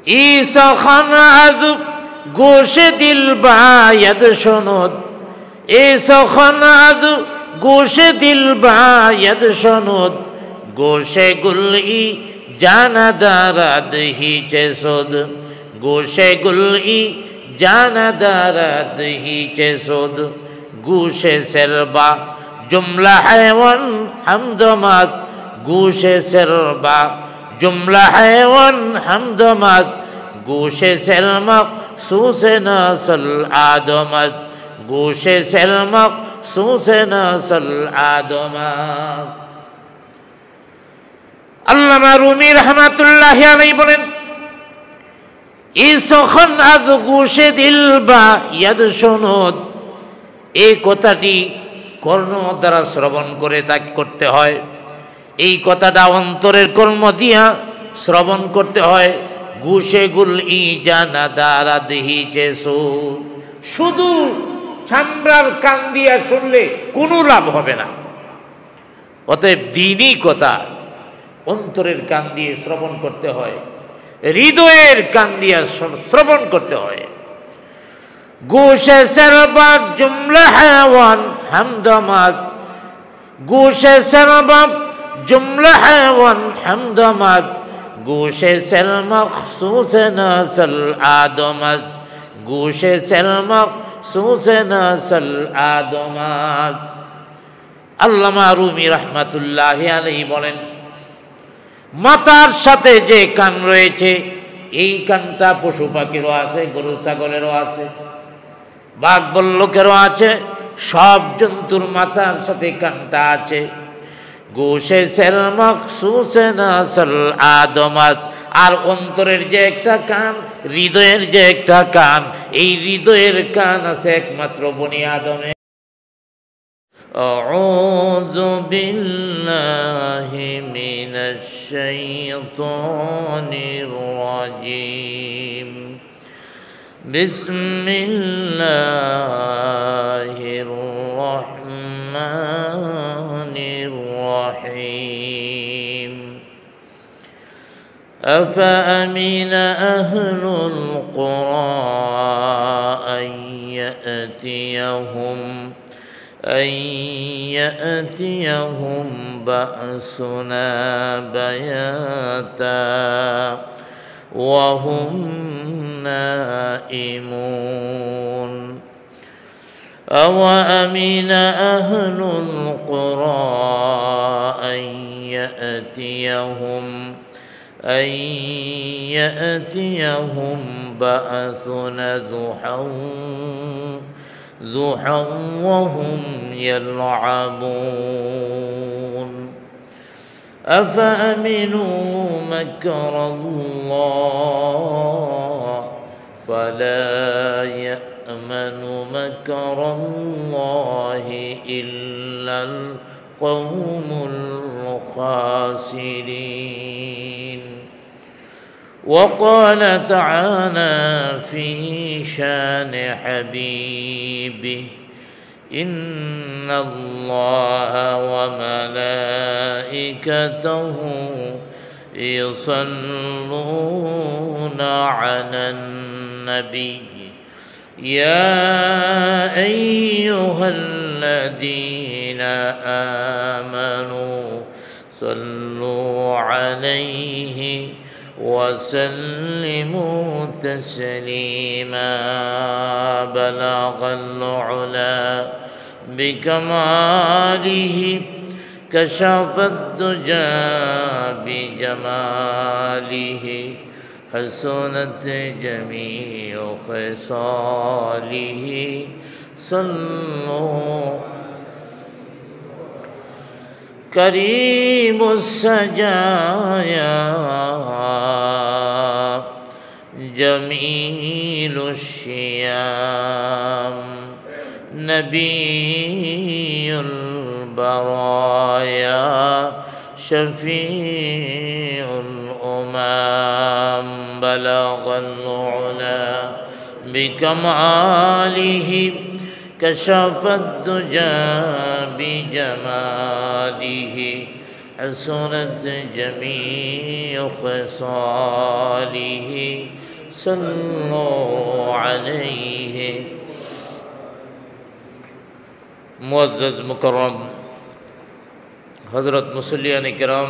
ঈসাখান আজ গোশে দিল বায়াদ শোনদ, ঈসাখান আজ গোশে দিল বায়াদ শোনদ, গোশে গুলই জানা দারাদ হিচে সোদ, গোশে গুলই জানা দারাদ হিচে সোদ, গোশে সেরবা जुमला हैवन हमदमत, गोशे सेरबा जुमला हैवन हमदमत, गोशे सेलमक सूसे नसल आदमत, गोशे सेलमक सूसे नसल आदमत। আল্লামা রুমি রহমাতুল্লাহি আলাইহি বলেন, ইসখান আজ গোশে দিল বা ইয়াদ শুনুদ, এই কথাটি কর্ণ দ্বারা শ্রবণ করে তাকে করতে হয়, এই কথাটা অন্তরের কর্ম দিয়া শ্রবণ করতে হয়। গুশে গুল ই জানা দ্বারা দিহিছে সুদ, শুধু চামড়ার কান দিয়া শুনলে কোনো লাভ হবে না। অতএব দ্বীনি কথা অন্তরের কান দিয়ে শ্রবণ করতে হয়, হৃদয়ের কান দিয়া শ্রবণ করতে হয়। গোশে সেরবাব জুমলা হায়াওয়ান হামদমাত, গোশে সেরবাব জুমলা হায়াওয়ান হামদমাত, গোশে সেল মখসুসে নসল আদমাত, গোশে সেল মখসুসে নসল আদমাত। আল্লামা রুমি রহমাতুল্লাহি আলাইহি বলেন, মাথার সাথে যে কান রয়েছে এই কানটা পশু পাখিরও আছে, গরু ছাগলেরও আছে, বাঘ বল্লকেরও আছে, সব জন্তুর মাথার সাথে কানটা আছে। গোশে সেল মখসুসে নসল আদমাত, আর অন্তরের যে একটা কান, হৃদয়ের যে একটা কান, এই হৃদয়ের কান আছে একমাত্র বনি আদমে। আউযু বিল্লাহি মিনাশ শাইতানির রাজীম, বিসমিল্লাহির রহমানির রহিম। আফাআমিনা আহলুল কুরা আন ইয়াতিয়াহুম বা'সুনা বায়াতা ওয়া হুম নাইমুন। আওয়ামিনা আহলুল কুরা আন ইয়াতিয়াহুম বা'সুনা ضحى وهم يلعبون أفأمنوا مكر الله فلا يأمن مكر الله إلا القوم الخاسرين. وقال تعالى في شان حبيبه إن الله وملائكته يصلون على النبي يا أيها الذين آمنوا صلوا عليه وسلموا تسليما. بلغ العلا بكماله كشف الدجى بجماله حسنت جميع خصاله صلوا كريم السجايا جميل الشيام نبي البرايا شفيع الأمام. بلغ العلا بكماله كشف الدجى بجماله حسنت جميع خصاله صلوا عليه মুআজ্জাজ মুকাররম হযরত মুসল্লিয়ানে কেরাম,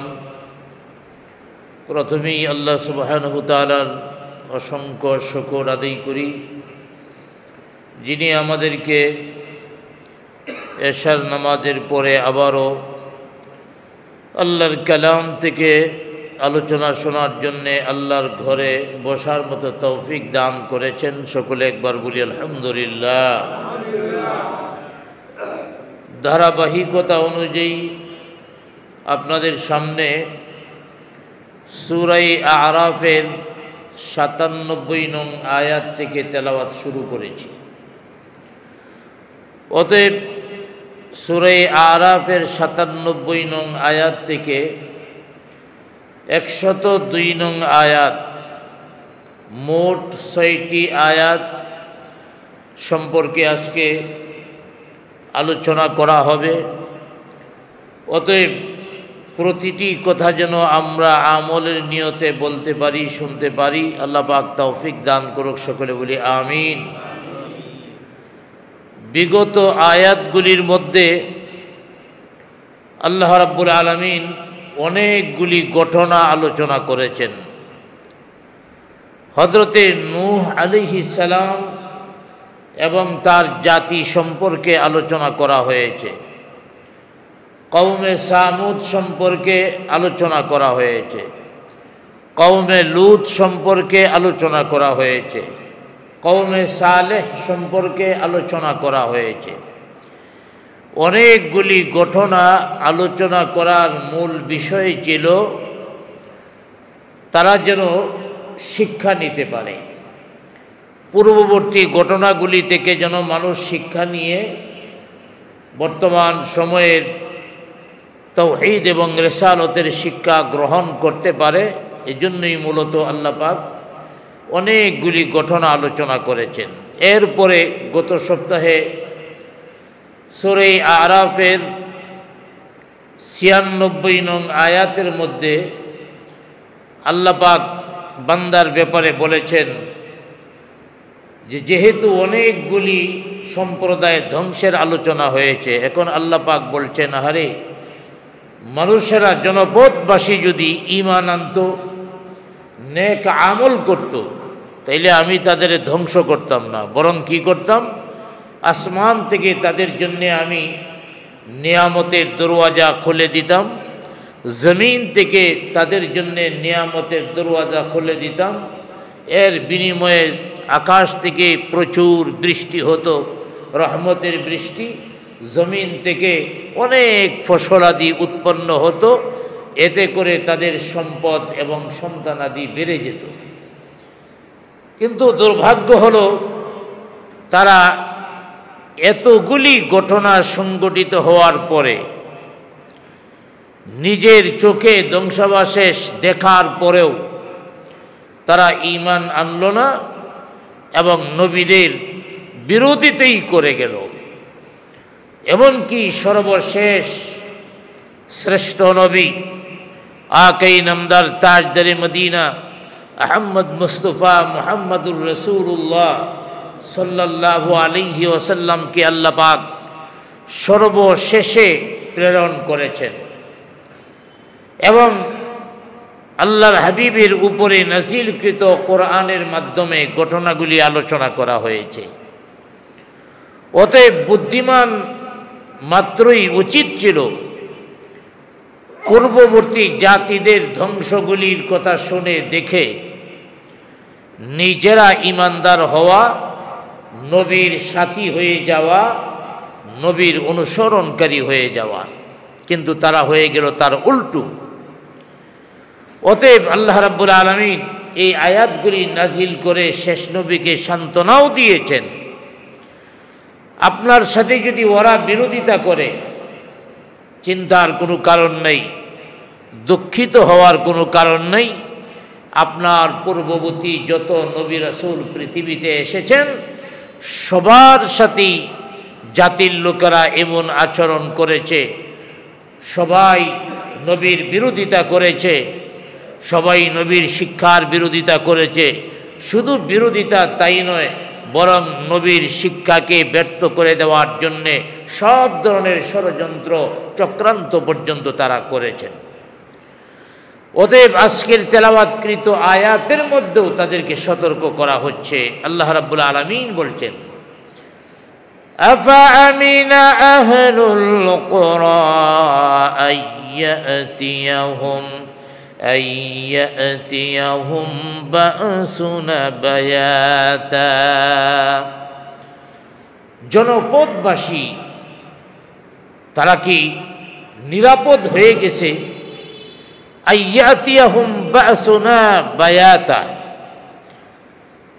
প্রথমেই আল্লাহ সুবহানাহু ওয়া তাআলার অসংখ্য শুকর আদায় করি, যিনি আমাদেরকে এশার নামাজের পরে আবারও আল্লাহর কালাম থেকে আলোচনা শোনার জন্যে আল্লাহর ঘরে বসার মতো তৌফিক দান করেছেন। সকলে একবার বলি আলহামদুলিল্লাহ। ধারাবাহিকতা অনুযায়ী আপনাদের সামনে সূরা আরাফের ৯৭ নং আয়াত থেকে তেলাওয়াত শুরু করেছি। অতএব সূরা আরাফের ৯৭ নং আয়াত থেকে ১০২ নং আয়াত, মোট ৬টি আয়াত সম্পর্কে আজকে আলোচনা করা হবে। অতএব প্রতিটি কথা যেন আমরা আমলের নিয়তে বলতে পারি, শুনতে পারি। আল্লাহ পাক তৌফিক দান করুক, সকলে বলি আমিন। বিগত আয়াতগুলির মধ্যে আল্লাহ রাব্বুল আলামিন অনেকগুলি ঘটনা আলোচনা করেছেন। হযরতে নূহ আলাইহিস সালাম এবং তার জাতি সম্পর্কে আলোচনা করা হয়েছে। কওমে সামুদ সম্পর্কে আলোচনা করা হয়েছে। কওমে লূত সম্পর্কে আলোচনা করা হয়েছে। কওমে সালেহ সম্পর্কে আলোচনা করা হয়েছে। অনেকগুলি ঘটনা আলোচনা করার মূল বিষয় ছিল তারা যেন শিক্ষা নিতে পারে, পূর্ববর্তী ঘটনাগুলি থেকে যেন মানুষ শিক্ষা নিয়ে বর্তমান সময়ের তাওহীদ এবং রিসালাতের শিক্ষা গ্রহণ করতে পারে। এজন্যই মূলত আল্লাহ পাক অনেকগুলি ঘটনা আলোচনা করেছেন। এরপরে গত সপ্তাহে সূরা আরাফের ৯৬ নং আয়াতের মধ্যে আল্লাহ পাক বান্দার ব্যাপারে বলেছেন যে যেহেতু অনেকগুলি সম্প্রদায় ধ্বংসের আলোচনা হয়েছে, এখন আল্লাহ পাক বলছেন, আহারে মানুষেরা জনপদবাসী যদি ঈমান আনত, নেক আমল করত, তাইলে আমি তাদের ধ্বংস করতাম না, বরং কি করতাম, আসমান থেকে তাদের জন্য আমি নিয়ামতের দরওয়াজা খুলে দিতাম, জমিন থেকে তাদের জন্য নিয়ামতের দরওয়াজা খুলে দিতাম। এর বিনিময়ে আকাশ থেকে প্রচুর বৃষ্টি হতো, রহমতের বৃষ্টি, জমিন থেকে অনেক ফসলাদি উৎপন্ন হতো, এতে করে তাদের সম্পদ এবং সন্তানাদি বেড়ে যেত। কিন্তু দুর্ভাগ্য হলো তারা এতগুলি ঘটনা সংঘটিত হওয়ার পরে, নিজের চোখে ধ্বংসাবশেষ দেখার পরেও তারা ঈমান আনল না এবং নবীদের বিরোধিতাই করে গেল। এমনকি সর্বশেষ শ্রেষ্ঠ নবী আকাই নামদার তাজদারে মদিনা আহমদ মুস্তফা মুহাম্মদুর রাসূলুল্লাহ সাল্লাল্লাহু আলাইহি ওয়াসাল্লামকে আল্লাহ পাক সর্বশেষে প্রেরণ করেছেন এবং আল্লাহর হাবিবের উপরে নাজিলকৃত কোরআনের মাধ্যমে ঘটনাগুলি আলোচনা করা হয়েছে। অতএব বুদ্ধিমান মাত্রই উচিত ছিল পূর্ববর্তী জাতিদের ধ্বংসগুলির কথা শুনে দেখে নিজেরা ঈমানদার হওয়া, নবীর সাথী হয়ে যাওয়া, নবীর অনুসরণকারী হয়ে যাওয়া। কিন্তু তারা হয়ে গেল তার উল্টো। অতএব আল্লাহ রাব্বুল আলামিন এই আয়াতগুলি নাজিল করে শেষ নবীকে সান্ত্বনাও দিয়েছেন, আপনার সাথে যদি ওরা বিরোধিতা করে চিন্তার কোনো কারণ নেই, দুঃখিত হওয়ার কোনো কারণ নেই। আপনার পূর্ববর্তী যত নবী রাসূল পৃথিবীতে এসেছেন সবার সাথেই জাতির লোকেরা এমন আচরণ করেছে, সবাই নবীর বিরোধিতা করেছে, সবাই নবীর শিক্ষার বিরোধিতা করেছে। শুধু বিরোধিতা তাই নয়, বরং নবীর শিক্ষাকে ব্যর্থ করে দেওয়ার জন্যে সব ধরনের ষড়যন্ত্র চক্রান্ত পর্যন্ত তারা করেছেন। অতএব আজকের তেলাওয়াতকৃত আয়াতের মধ্যেও তাদেরকে সতর্ক করা হচ্ছে। আল্লাহ রাব্বুল আলামিন বলছেন, আফাআমিনা আহলুল কুরা আইয়াতিয়াহুম বা'সুনা বায়াতা। জনপদবাসী তারা কি নিরাপদ হয়ে গেছে? আইয়াতিয়াহুম বা'সুনা বায়াতা,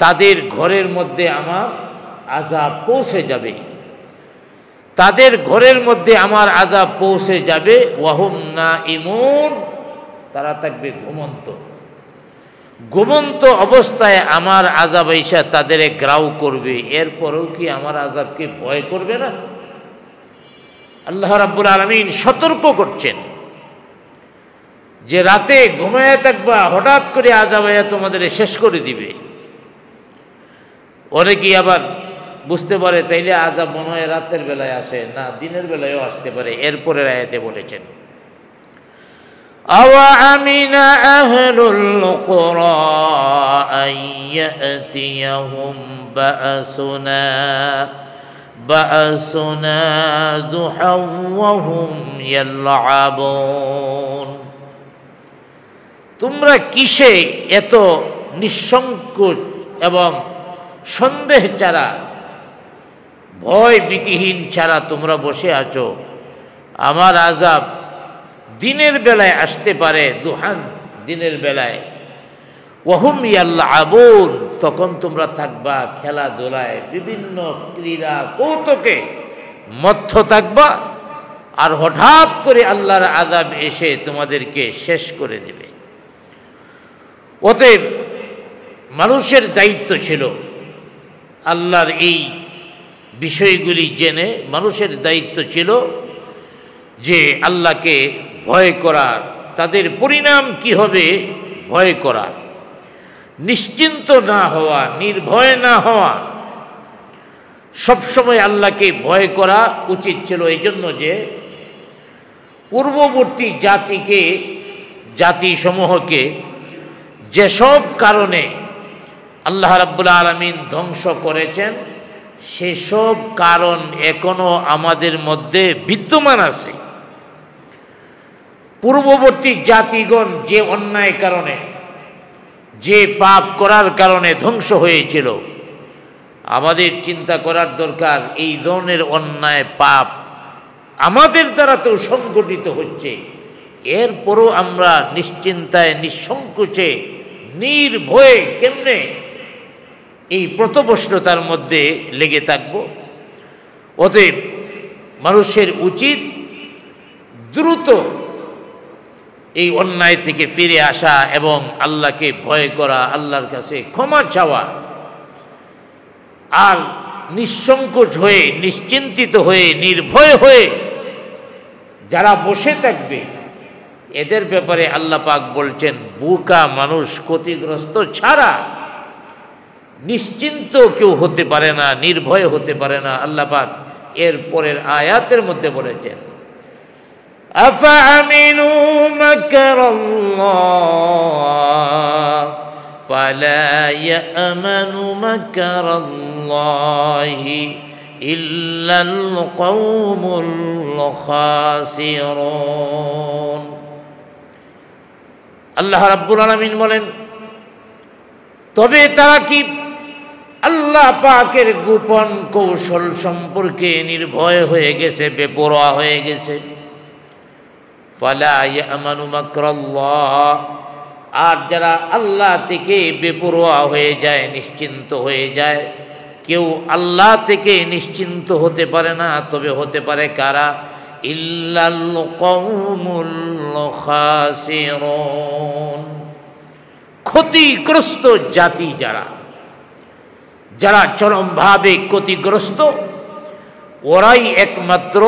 তাদের ঘরের মধ্যে আমার আযাব পৌঁছে যাবে, তাদের ঘরের মধ্যে আমার আযাব পৌঁছে যাবে। ওয়াহুম নাইমুন, তারা থাকবে ঘুমন্ত। ঘুমন্ত অবস্থায় আমার আযাব আইসা তাদের গ্রাউ করবে, এরপরেও কি আমার আযাবকে ভয় করবে না? আল্লাহ রাব্বুল আলামিন সতর্ক করছেন যে রাতে ঘুমায় থাকবা, হঠাৎ করে আযাব আয়া তোমাদের শেষ করে দিবে। অনেকেই আবার বুঝতে পারে তাইলে আযাব মনে হয় রাতের বেলায় আসে না, দিনের বেলায়ও আসতে পারে। এরপরের আয়াতে বলেছেন, আওয়া আমিনা আহলুল কুরা আইয়াতিয়াহুম বা'সুনা দুহাও ওয়া হুম ইয়ালআবুন। তোমরা কিসে এত নিঃসংকোচ এবং সন্দেহ ছাড়া, ভয় ভীতিহীন ছাড়া তোমরা বসে আছো? আমার আযাব দিনের বেলায় আসতে পারে, দুহান দিনের বেলায়। ওয়াহুম ইয়ালআবুন, তখন তোমরা থাকবা খেলাধুলায়, বিভিন্ন ক্রীড়া কৌতুকে মত্ত থাকবা, আর হঠাৎ করে আল্লাহর আযাব এসে তোমাদেরকে শেষ করে দেবে। অতএব মানুষের দায়িত্ব ছিল আল্লাহর এই বিষয়গুলি জেনে, মানুষের দায়িত্ব ছিল যে আল্লাহকে ভয় করা, তাদের পরিণাম কি হবে ভয় করা, নিশ্চিন্ত না হওয়া, নির্ভয় না হওয়া, সবসময় আল্লাহকে ভয় করা উচিত ছিল। এই জন্য যে পূর্ববর্তী জাতিসমূহকে যেসব কারণে আল্লাহ রাব্বুল আলামিন ধ্বংস করেছেন, সেসব কারণ এখনো আমাদের মধ্যে বিদ্যমান আছে। পূর্ববর্তী জাতিগণ যে অন্যায় কারণে, যে পাপ করার কারণে ধ্বংস হয়েছিল, আমাদের চিন্তা করার দরকার এই ধরনের অন্যায় পাপ আমাদের দ্বারা তো সংগঠিত হচ্ছে, এরপরও আমরা নিশ্চিন্তায় নিঃসংকোচে নির্ভয়ে কেমনে এই প্রতবষ্টতার মধ্যে লেগে থাকব? অতএব মানুষের উচিত দ্রুত এই অন্যায় থেকে ফিরে আসা এবং আল্লাহকে ভয় করা, আল্লাহর কাছে ক্ষমা চাওয়া, আর নিঃসংকোচ হয়ে, নিশ্চিন্তিত হয়ে, নির্ভয় হয়ে যারা বসে থাকবে, এদের ব্যাপারে আল্লাহ পাক বলছেন, বোকা মানুষ ক্ষতিগ্রস্ত ছাড়া নিশ্চিন্ত কেউ হতে পারে না, নির্ভয় হতে পারে না। আল্লাহ পাক এর পরের আয়াতের মধ্যে বলেছেন, আফাআমিনু মাকরাল্লাহ ফালা ইয়ামানু মাকরাল্লাহি ইল্লাল কওমুল খাসিরুন। আল্লাহ রাব্বুল আলামিন বলেন, তবে তারা কি আল্লাহ পাকের গোপন কৌশল সম্পর্কে নির্ভয় হয়ে গেছে, বেপরোয়া হয়ে গেছে। ফালা ইয়ামানু মাকরাল্লাহ, আর যারা আল্লাহ থেকে বেপরোয়া হয়ে যায়, নিশ্চিন্ত হয়ে যায়, কেউ আল্লাহ থেকে নিশ্চিন্ত হতে পারে না। তবে হতে পারে কারা? ইল্লাল কওমুল খাসিরুন, ক্ষতিগ্রস্ত জাতি যারা চরমভাবে ক্ষতিগ্রস্ত, ওরাই একমাত্র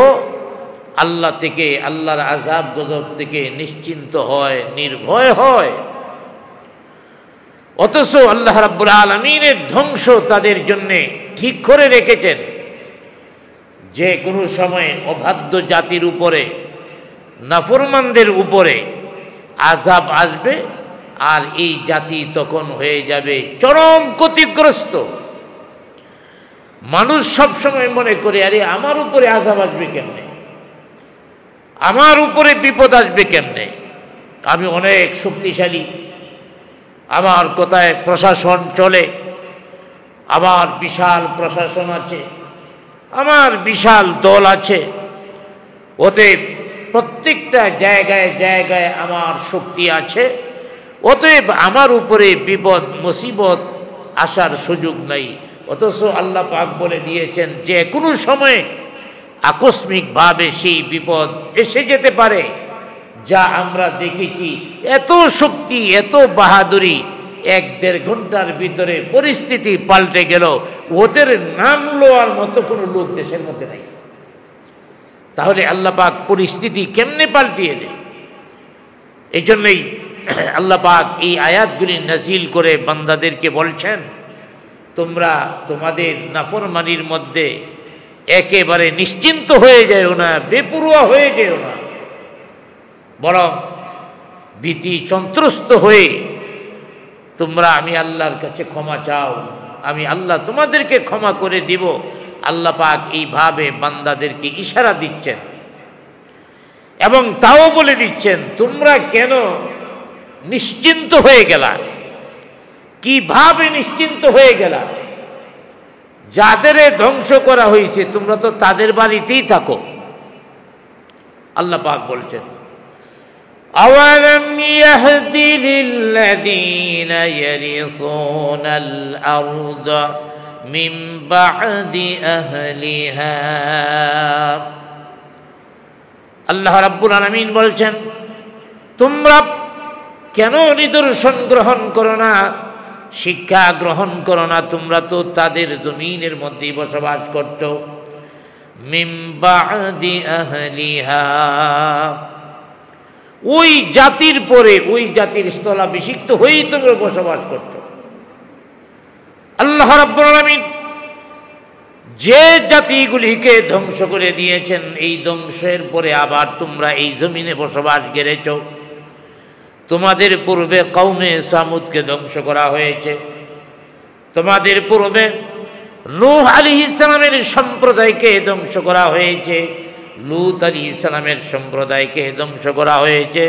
আল্লাহ থেকে, আল্লাহর আযাব গজব থেকে নিশ্চিন্ত হয়, নির্ভয় হয়। অথচ আল্লাহ রাব্বুল আলামিনের ধ্বংস তাদের জন্য ঠিক করে রেখেছেন। যে কোনো সময় অবাধ্য জাতির উপরে, নাফরমানদের উপরে আযাব আসবে, আর এই জাতি তখন হয়ে যাবে চরম ক্ষতিগ্রস্ত। মানুষ সবসময় মনে করে, আরে আমার উপরে আযাব আসবে কেমনে, আমার উপরে বিপদ আসবে কেমনে, আমি অনেক শক্তিশালী, আমার কোথায় প্রশাসন চলে, আমার বিশাল প্রশাসন আছে, আমার বিশাল দল আছে, অতএব প্রত্যেকটা জায়গায় জায়গায় আমার শক্তি আছে, অতএব আমার উপরে বিপদ মুসিবত আসার সুযোগ নাই। অথচ আল্লাহ পাক বলে দিয়েছেন যে কোনো সময় আকস্মিকভাবে সেই বিপদ এসে যেতে পারে। যা আমরা দেখেছি, এত শক্তি, এত বাহাদুরি, 1-1.5 ঘন্টার ভিতরে পরিস্থিতি পাল্টে গেল। ওদের নাম লওয়ার মতো কোনো লোক দেশের মধ্যে নাই। তাহলে আল্লাহ পাক পরিস্থিতি কেমনে পাল্টিয়ে দেয়? এই জন্যই আল্লাহ পাক এই আয়াতগুলি নাজিল করে বান্দাদেরকে বলছেন, তোমরা তোমাদের নাফরমানির মধ্যে একেবারে নিশ্চিন্ত হয়ে যাও না, বেপরোয়া হয়ে যেও না, বরং ভীতি সন্ত্রস্ত হয়ে তোমরা আমি আল্লাহর কাছে ক্ষমা চাও, আমি আল্লাহ তোমাদেরকে ক্ষমা করে দিব। আল্লাহ পাক এইভাবে বান্দাদেরকে ইশারা দিচ্ছেন এবং তাও বলে দিচ্ছেন, তোমরা কেন নিশ্চিন্ত হয়ে গেলা, কিভাবে নিশ্চিন্ত হয়ে গেলা? যাদের ধ্বংস করা হয়েছে তোমরা তো তাদের বাড়িতেই থাকো। আল্লাহ পাক বলছেন, আওয়ালাম ইয়াহদি লিল্লাযীনা ইয়ারিসুনাল আরদা মিন বা'দি আহলিহা। আল্লাহ রাব্বুল আলামিন বলছেন, তোমরা কেন নিদর্শন গ্রহণ করো না, শিক্ষা গ্রহণ করো না? তোমরা তো তাদের জমিনের মধ্যেই বসবাস করছো। মিন বা'দি আহলিহা, ওই জাতির পরে, ওই জাতির স্থলাভিষিক্ত হয়েই তোমরা বসবাস করছো। আল্লাহ রাব্বুল আলামিন যে জাতিগুলিকে ধ্বংস করে দিয়েছেন, এই ধ্বংসের পরে আবার তোমরা এই জমিনে বসবাস গেড়েছ। তোমাদের পূর্বে কওমে সামুদকে ধ্বংস করা হয়েছে, তোমাদের পূর্বে নূহ আলাইহিস সালামের সম্প্রদায়কে ধ্বংস করা হয়েছে, লূত আলাইহিস সালামের সম্প্রদায়কে ধ্বংস করা হয়েছে,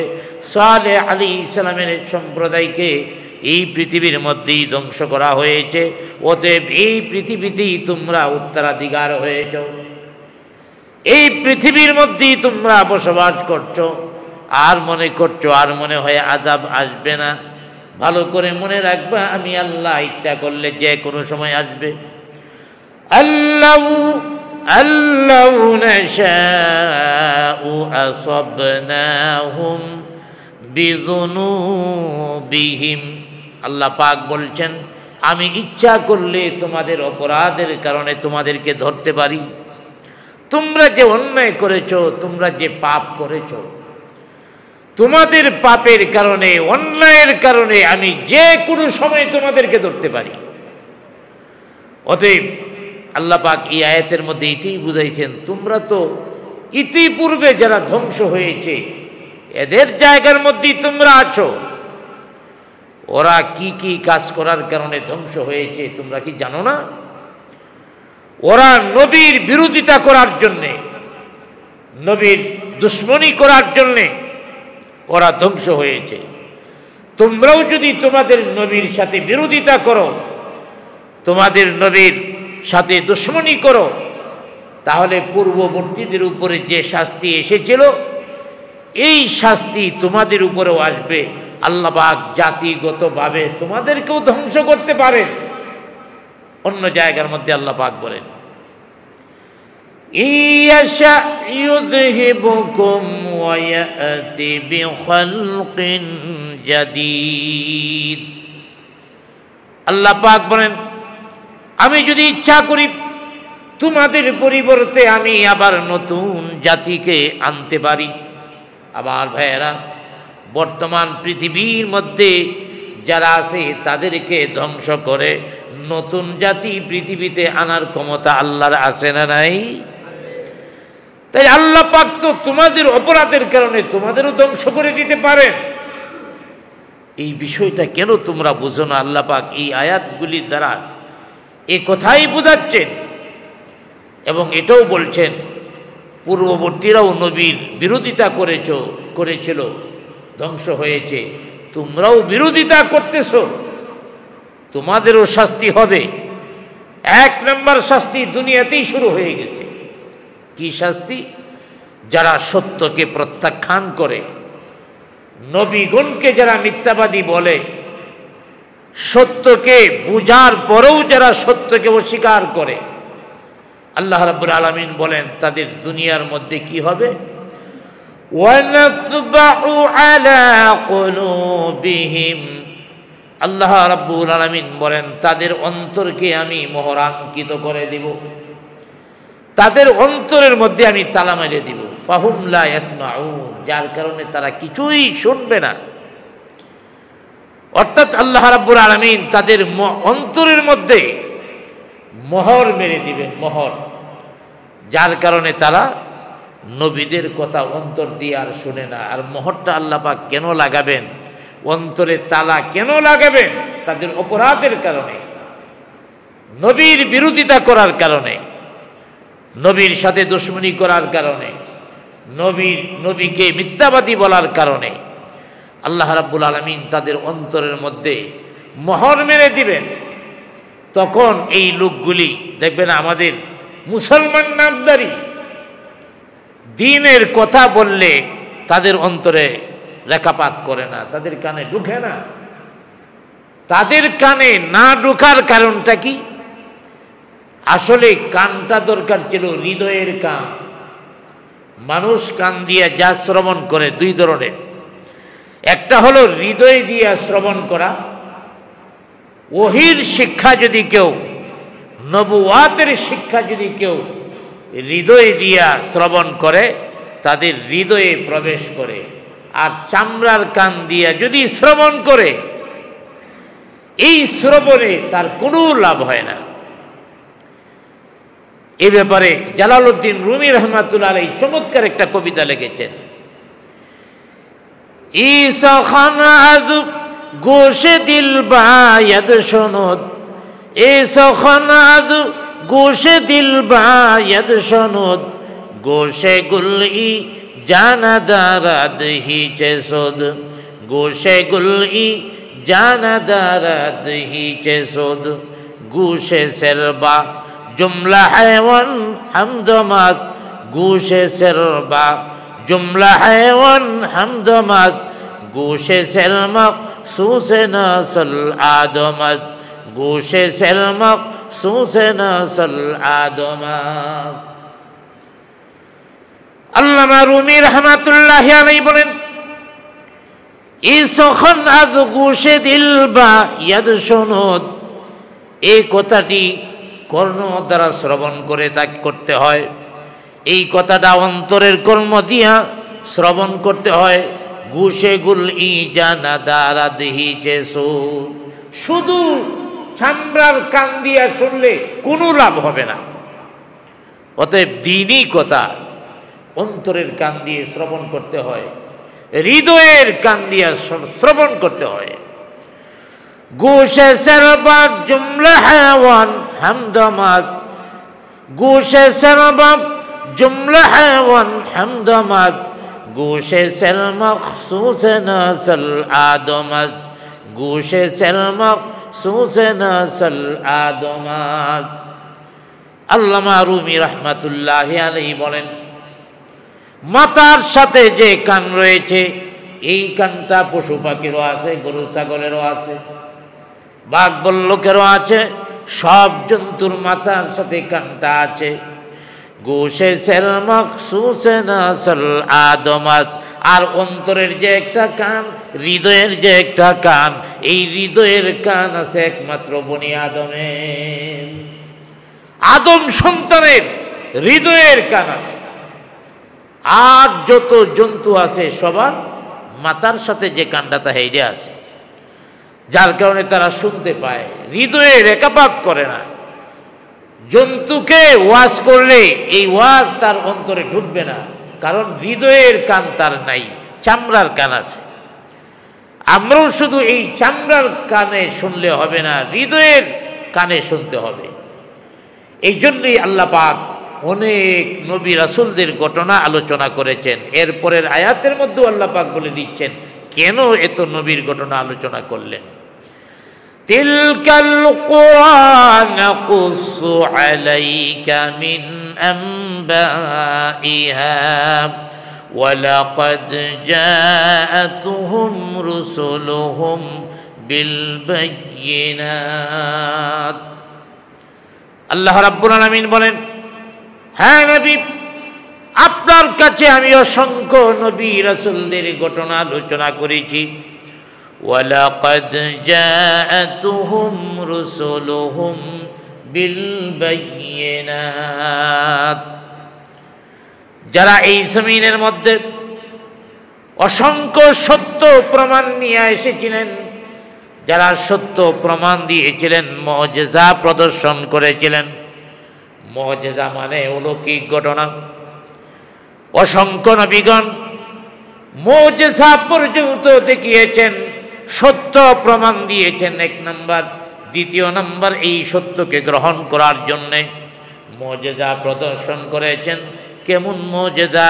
সালেহ আলাইহিস সালামের সম্প্রদায়কে এই পৃথিবীর মধ্যেই ধ্বংস করা হয়েছে। অতএব এই পৃথিবীতেই তোমরা উত্তরাধিকার হয়েছ, এই পৃথিবীর মধ্যেই তোমরা বসবাস করছো। আর মনে করছো, আর মনে হয় আযাব আসবে না। ভালো করে মনে রাখবা, আমি আল্লাহ ইচ্ছা করলে যে কোনো সময় আসবে। আল্লাহু নাশাউ আসাবনাহুম বিযুনুবিহিম। আল্লাহ পাক বলছেন, আমি ইচ্ছা করলে তোমাদের অপরাধের কারণে তোমাদেরকে ধরতে পারি। তোমরা যে অন্যায় করেছো, তোমরা যে পাপ করেছো, তোমাদের পাপের কারণে, অন্যায়ের কারণে আমি যে কোনো সময় তোমাদেরকে ধরতে পারি। অতএব আল্লাহ পাক এই আয়াতের মধ্যে এটাই বুঝাইছেন, তোমরা তো ইতিপূর্বে যারা ধ্বংস হয়েছে এদের জায়গার মধ্যেই তোমরা আছো। ওরা কি কি কাজ করার কারণে ধ্বংস হয়েছে তোমরা কি জানো না? ওরা নবীর বিরোধিতা করার জন্যে, নবীর দুশ্মনী করার জন্যে ওরা ধ্বংস হয়েছে। তোমরাও যদি তোমাদের নবীর সাথে বিরোধিতা করো, তোমাদের নবীর সাথে দুশ্মনী করো, তাহলে পূর্ববর্তীদের উপরে যে শাস্তি এসেছিল এই শাস্তি তোমাদের উপরেও আসবে। আল্লাহ পাক জাতিগতভাবে তোমাদেরকেও ধ্বংস করতে পারেন। অন্য জায়গার মধ্যে আল্লাহ পাক বলেন, ইয়াশা ইউযহিবুকুম ওয়া ইয়াতি বিখালকিন জাদীদ। আল্লাহ পাক বলেন, আমি যদি ইচ্ছা করি তোমাদের পরিবর্তে আমি আবার নতুন জাতিকে আনতে পারি। আবার ভাইয়েরা, বর্তমান পৃথিবীর মধ্যে যারা আছে তাদেরকে ধ্বংস করে নতুন জাতি পৃথিবীতে আনার ক্ষমতা আল্লাহর আছে না নাই? তাই আল্লাহ পাক তো তোমাদের অপরাধের কারণে তোমাদেরও ধ্বংস করে দিতে পারেন। এই বিষয়টা কেন তোমরা বুঝো না? আল্লাহ পাক এই আয়াতগুলির দ্বারা এই কথাই বোঝাচ্ছেন এবং এটাও বলছেন পূর্ববর্তীরাও নবীর বিরোধিতা করেছিল, ধ্বংস হয়েছে, তোমরাও বিরোধিতা করতেছ, তোমাদেরও শাস্তি হবে। 1 নম্বর শাস্তি দুনিয়াতেই শুরু হয়ে গেছে। কি শাস্তি? যারা সত্যকে প্রত্যাখ্যান করে, নবীগণকে যারা মিথ্যাবাদী বলে, সত্যকে বুঝার পরেও যারা সত্যকে অস্বীকার করে, আল্লাহ রাব্বুল আলামিন বলেন তাদের দুনিয়ার মধ্যে কি হবে? ওয়ানাতবাউ আলা কুলুবিহিম, আল্লাহ রাব্বুল আলামিন বলেন তাদের অন্তরকে আমি মোহরাঙ্কিত করে দিব, তাদের অন্তরের মধ্যে আমি তালা মেরে দিব। ফাহুম লা ইয়াসমাউন, যার কারণে তারা কিছুই শুনবে না। অর্থাৎ আল্লাহ রাব্বুল আলামিন তাদের অন্তরের মধ্যে মোহর মেরে দিবেন, মোহর, যার কারণে তারা নবীদের কথা অন্তর দিয়ে আর শুনে না। আর মোহরটা আল্লাহ পাক কেন লাগাবেন? অন্তরে তালা কেন লাগাবেন? তাদের অপরাধের কারণে, নবীর বিরোধিতা করার কারণে, নবীর সাথে দুশমনি করার কারণে, নবীকে মিথ্যাবাদী বলার কারণে আল্লাহ রাব্বুল আলামিন তাদের অন্তরের মধ্যে মোহর মেরে দিবেন। তখন এই লোকগুলি দেখবেন আমাদের মুসলমান নামদারি, দ্বীনের কথা বললে তাদের অন্তরে রেখাপাত করে না, তাদের কানে ঢুকে না। তাদের কানে না ঢোকার কারণটা কি? আসলে কানটা দরকার ছিল হৃদয়ের কান। মানুষ কান দিয়ে যা শ্রবণ করে 2 ধরনের। একটা হলো হৃদয় দিয়ে শ্রবণ করা, ওহির শিক্ষা যদি কেউ, নবুয়াতের শিক্ষা যদি কেউ হৃদয় দিয়া শ্রবণ করে তাদের হৃদয়ে প্রবেশ করে। আর চামড়ার কান দিয়া যদি শ্রবণ করে, এই শ্রবণে তার কোনো লাভ হয় না। এই ব্যাপারে জালালউদ্দিন রুমি রহমাতুল্লাহ আলাইহি চমৎকার একটা কবিতা লিখেছেন। ইসখানাদ গোশে দিল বায়াদ শোনদ, ইসখানাদ গোশে দিল বায়াদ শোনদ, গোশে গুলই জানাদারাদ হিচে সদ, গোশে গুলই জানাদারাদ হিচে সদ, গোশে সেরবা जुमला हैवन हमदमात, गोशे सरबा जुमला हैवन हमदमात, गोशे सलमक सूसे नसल आदमत, गोशे सलमक सूसे नसल आदमत। আল্লামা রুমি রহমাতুল্লাহি আলাইহি বলেন, ইসখন আজ গোশে দিল বা ইয়াদ শুনুদ, এই কথাটি কর্ণ দ্বারা শ্রবণ করে তাকে করতে হয়। এই কথাটা অন্তরের কর্ম দিয়া শ্রবণ করতে হয়। গুশে গুল ই জানা দ্বারা দেহিছে সুদ, শুধু চামড়ার কান দিয়া শুনলে কোনো লাভ হবে না। অতএব দ্বীনি কথা অন্তরের কান দিয়ে শ্রবণ করতে হয়, হৃদয়ের কান দিয়া শ্রবণ করতে হয়। গোশে সরবাব জুমলা হায়াওয়ান হামদমাত, গোশে সরবাব জুমলা হায়াওয়ান হামদমাত, গোশে সেল মখসুস নসল আদমাত, গোশে সেল মখসুস নসল আদমাত। আল্লামা রুমি রহমাতুল্লাহি আলাইহি বলেন, মাথার সাথে যে কান রয়েছে এই কানটা পশু পাখিরও আছে, গরু ছাগলেরও আছে, বাঘ বল্লকেরও আছে, সব জন্তুর মাথার সাথে কানটা আছে। গোশে সেল মখসুস নসল আদমাত, আর অন্তরের যে একটা কান, হৃদয়ের যে একটা কান, এই হৃদয়ের কান আছে একমাত্র বনি আদমের। আদম সন্তানের হৃদয়ের কান আছে। আর যত জন্তু আছে সবার মাথার সাথে যে কানটা তা হেইডে আছে, যার কারণে তারা শুনতে পায়, হৃদয়ে রেখাপাত করে না। জন্তুকে ওয়াজ করলে এই ওয়াজ তার অন্তরে ঢুকবে না, কারণ হৃদয়ের কান তার নাই, চামড়ার কান আছে। আমরাও শুধু এই চামড়ার কানে শুনলে হবে না, হৃদয়ের কানে শুনতে হবে। এই জন্যই আল্লাহ পাক অনেক নবী রাসূলদের ঘটনা আলোচনা করেছেন। এরপরের আয়াতের মধ্যেও আল্লাহ পাক বলে দিচ্ছেন কেন এত নবীর ঘটনা আলোচনা করলেন। তিলকাল কুরআন নাকুসু আলাইকা মিন আনবাইহা ওয়ালাকাদ জাআতুহুম রুসুলুহুম বিল বায়িনাত। আল্লাহ রাব্বুল আলামিন বলেন, হ্যাঁ নবী, আপনার কাছে আমি অসংখ্য নবী রাসূলদের ঘটনা আলোচনা করেছি। ওয়ালাকাদ জাআতুহুম রুসুলুহুম বিল বায়িনাত। যারা এই জমিনের মধ্যে অসংখ্য সত্য প্রমাণ নিয়ে এসেছিলেন, যারা সত্য প্রমাণ দিয়েছিলেন, মুজিজা প্রদর্শন করেছিলেন। মুজিজা মানে অলৌকিক ঘটনা। অসংখ্য নবীগণ মুজিজা পর্যন্ত দেখিয়েছেন, সত্য প্রমাণ দিয়েছেন এক নাম্বার। দ্বিতীয় নাম্বার, এই সত্যকে গ্রহণ করার জন্যে মুজিজা প্রদর্শন করেছেন। কেমন মুজিজা?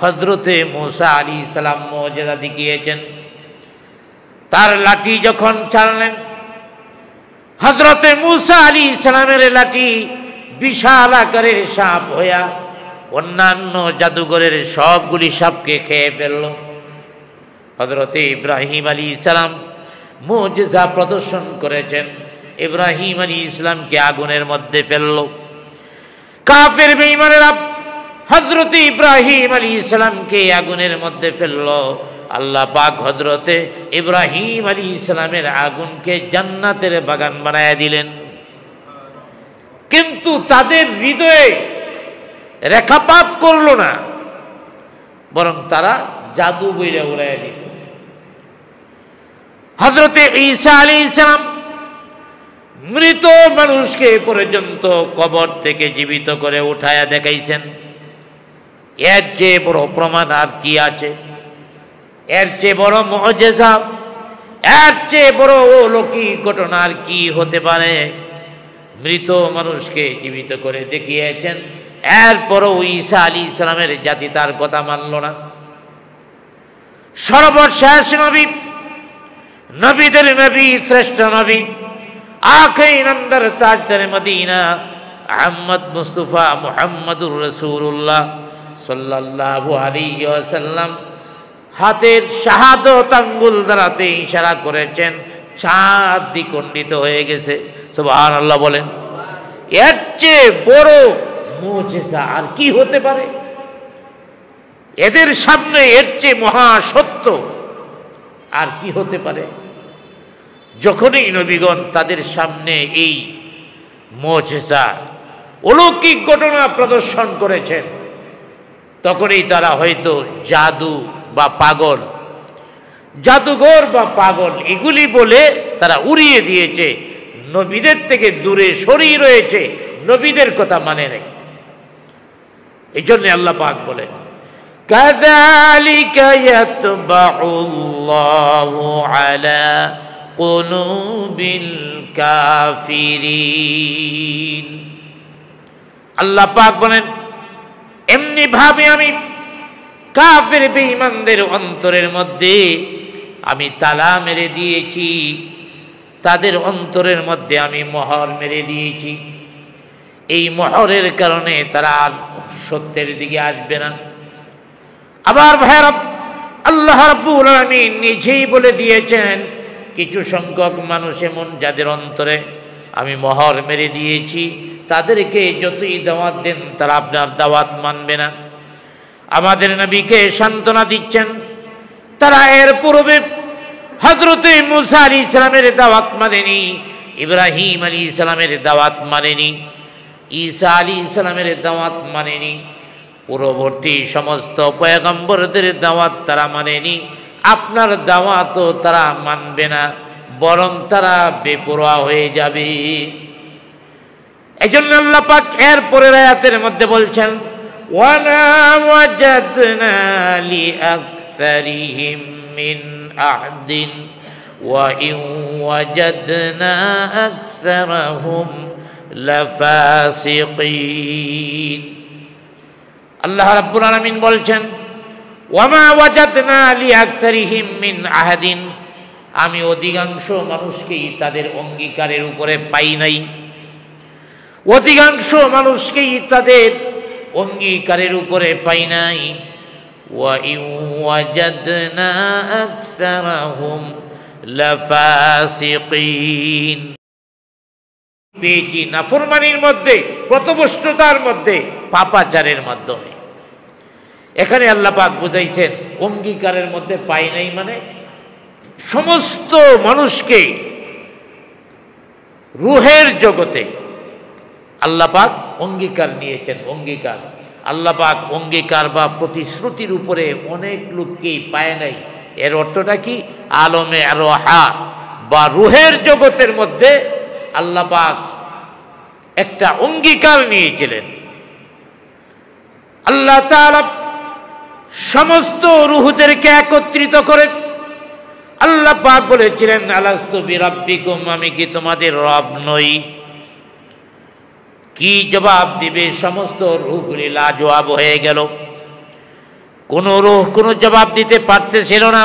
হযরতে মূসা আলাইহিস সালাম মুজিজা দেখিয়েছেন। তার লাঠি যখন ছাড়লেন, হযরতে মূসা আলাইহিস সালামের লাঠি বিশাল আকারের সাপ হইয়া অন্যান্য জাদুঘরের সবগুলি সাপকে খেয়ে ফেলল। হযরতে ইব্রাহিম আলাইহিস সালাম মুজিজা প্রদর্শন করেছেন। ইব্রাহিম আলাইহিস সালামকে আগুনের মধ্যে ফেলল। কাফের বেঈমানেরা হযরতে ইব্রাহিম আলাইহিস সালামকে আগুনের মধ্যে ফেলল। আল্লাহ পাক হযরতে ইব্রাহিম আলাইহিস সালামের আগুনকে জান্নাতের বাগান বানায়া দিলেন। কিন্তু তাদের হৃদয়ে রেখাপাত করলো না, বরং তারা জাদু বইরা উড়াইয়া দিত। হযরতে ঈসা আলাইহিস সালাম মৃত মানুষকে পর্যন্ত কবর থেকে জীবিত করে উঠায়া দেখাইছেন। এর চেয়ে বড় প্রমাণ আর কি আছে? এর চেয়ে বড় মুজিজা, এর চেয়ে বড় অলৌকিক ঘটনা আর কি হতে পারে? মৃত মানুষকে জীবিত করে দেখিয়েছেন, এরপরও ঈসা আলাইহিস সালামের জাতি তার কথা মানল না। সর্বশেষ নবী, নবীদের নবী, শ্রেষ্ঠ নবী, আখিরি নবীর তাজদারে মদিনা আহমদ মুস্তাফা মুহাম্মদুর রাসূলুল্লাহ সাল্লাল্লাহু আলাইহি ওয়াসাল্লাম হাতের শাহাদত আঙ্গুল দ্বারাতে ইশারা করেছেন, চাঁদ দ্বিখণ্ডিত হয়ে গেছে। সুবহানাল্লাহ বলেন। এর চেয়ে বড় মুজিজা আর কি হতে পারে? এদের সামনে এর চেয়ে মহা সত্য আর কি হতে পারে? যখনই নবীগণ তাদের সামনে এই মুজিজা অলৌকিক ঘটনা প্রদর্শন করেছেন, তখনই তারা হয়তো জাদু বা পাগল, জাদুঘর বা পাগল এগুলি বলে তারা উড়িয়ে দিয়েছে, নবীদের থেকে দূরে সরিয়ে রয়েছে, নবীদের কথা মানে নাই। এই জন্য আল্লাহ পাক বলেন, কাযালিকা ইয়াতবাউল্লাহু আলা কুলুবিল কাফিরিন। আল্লাহ পাক বলেন, এমনি ভাবে আমি কাফের বেঈমানদের অন্তরের মধ্যে আমি তালা মেরে দিয়েছি, তাদের অন্তরের মধ্যে আমি মোহর মেরে দিয়েছি। এই মোহরের কারণে তারা আর সত্যের দিকে আসবে না। আবার ভাইরা, আল্লাহ রাব্বুল আলামিন নিজেই বলে দিয়েছেন, কিছু সংখ্যক মানুষ এমন যাদের অন্তরে আমি মোহর মেরে দিয়েছি, তাদেরকে যতই দাওয়াত দেন তারা আপনার দাওয়াত মানবে না। আমাদের নবীকে সান্ত্বনা দিচ্ছেন, তারা এর পূর্বে হযরতে মূসা আলাইহিস সালামের দাওয়াত মানেনি, ইব্রাহিম আলাইহিস সালামের দাওয়াত মানেনি। ঈসা আলাইহিস সালামের দাওয়াত মানেনি, পূর্ববর্তী সমস্ত পয়গম্বরদের দাওয়াত তারা মানেনি, আপনার দাওয়াতও তারা মানবে না, বরং তারা বেপরোয়া হয়ে যাবে। এজন্য আল্লাহ পাক এর পরের আয়াতের মধ্যে বলছেন, ওয়ালা ওয়াজাদনা লিআকসারিহিম মিন আহদিন ওয়া ইন ওয়াজাদনা আকসারাহুম লাফাসিকিন। আল্লাহ রাব্বুল আলামিন বলছেন, ওয়ামা ওয়াজাদনা লিআকসারিহিম মিন আহদিন, আমি অধিকাংশ মানুষকেই তাদের অঙ্গীকারের উপরে পাই নাই, অধিকাংশ মানুষকেই তাদের অঙ্গীকারের উপরে পাই নাই। ওয়া ইন ওয়াজাদনা আকসারাহুম লাফাসিকিন, পেয়েছি নাফরমানির মধ্যে, পথভ্রষ্টতার মধ্যে, পাপাচারের মাধ্যমে। এখানে আল্লাহ পাক বুঝাইছেন অঙ্গীকারের মধ্যে পাই নাই মানে সমস্ত মানুষকে রূহের জগতে আল্লাহ পাক অঙ্গীকার নিয়েছেন। অঙ্গীকার আল্লাহ পাক অঙ্গীকার বা প্রতিশ্রুতির উপরে অনেক লোককেই পায় নাই। এর অর্থটা কি? আলমে রহা বা রূহের জগতের মধ্যে আল্লাহ পাক একটা অঙ্গীকার নিয়েছিলেন। আল্লাহ তাআলা সমস্ত রূহদেরকে একত্রিত করে আল্লাহ পাক বলেছিলেন, আলাস্তু বিরাব্বিকুম, আমি কি তোমাদের রব নই? কি জবাব দিবে? সমস্ত রূহগুলি লাজবাব হয়ে গেল। কোন রূহ কোন জবাব দিতে পারতেছিল না।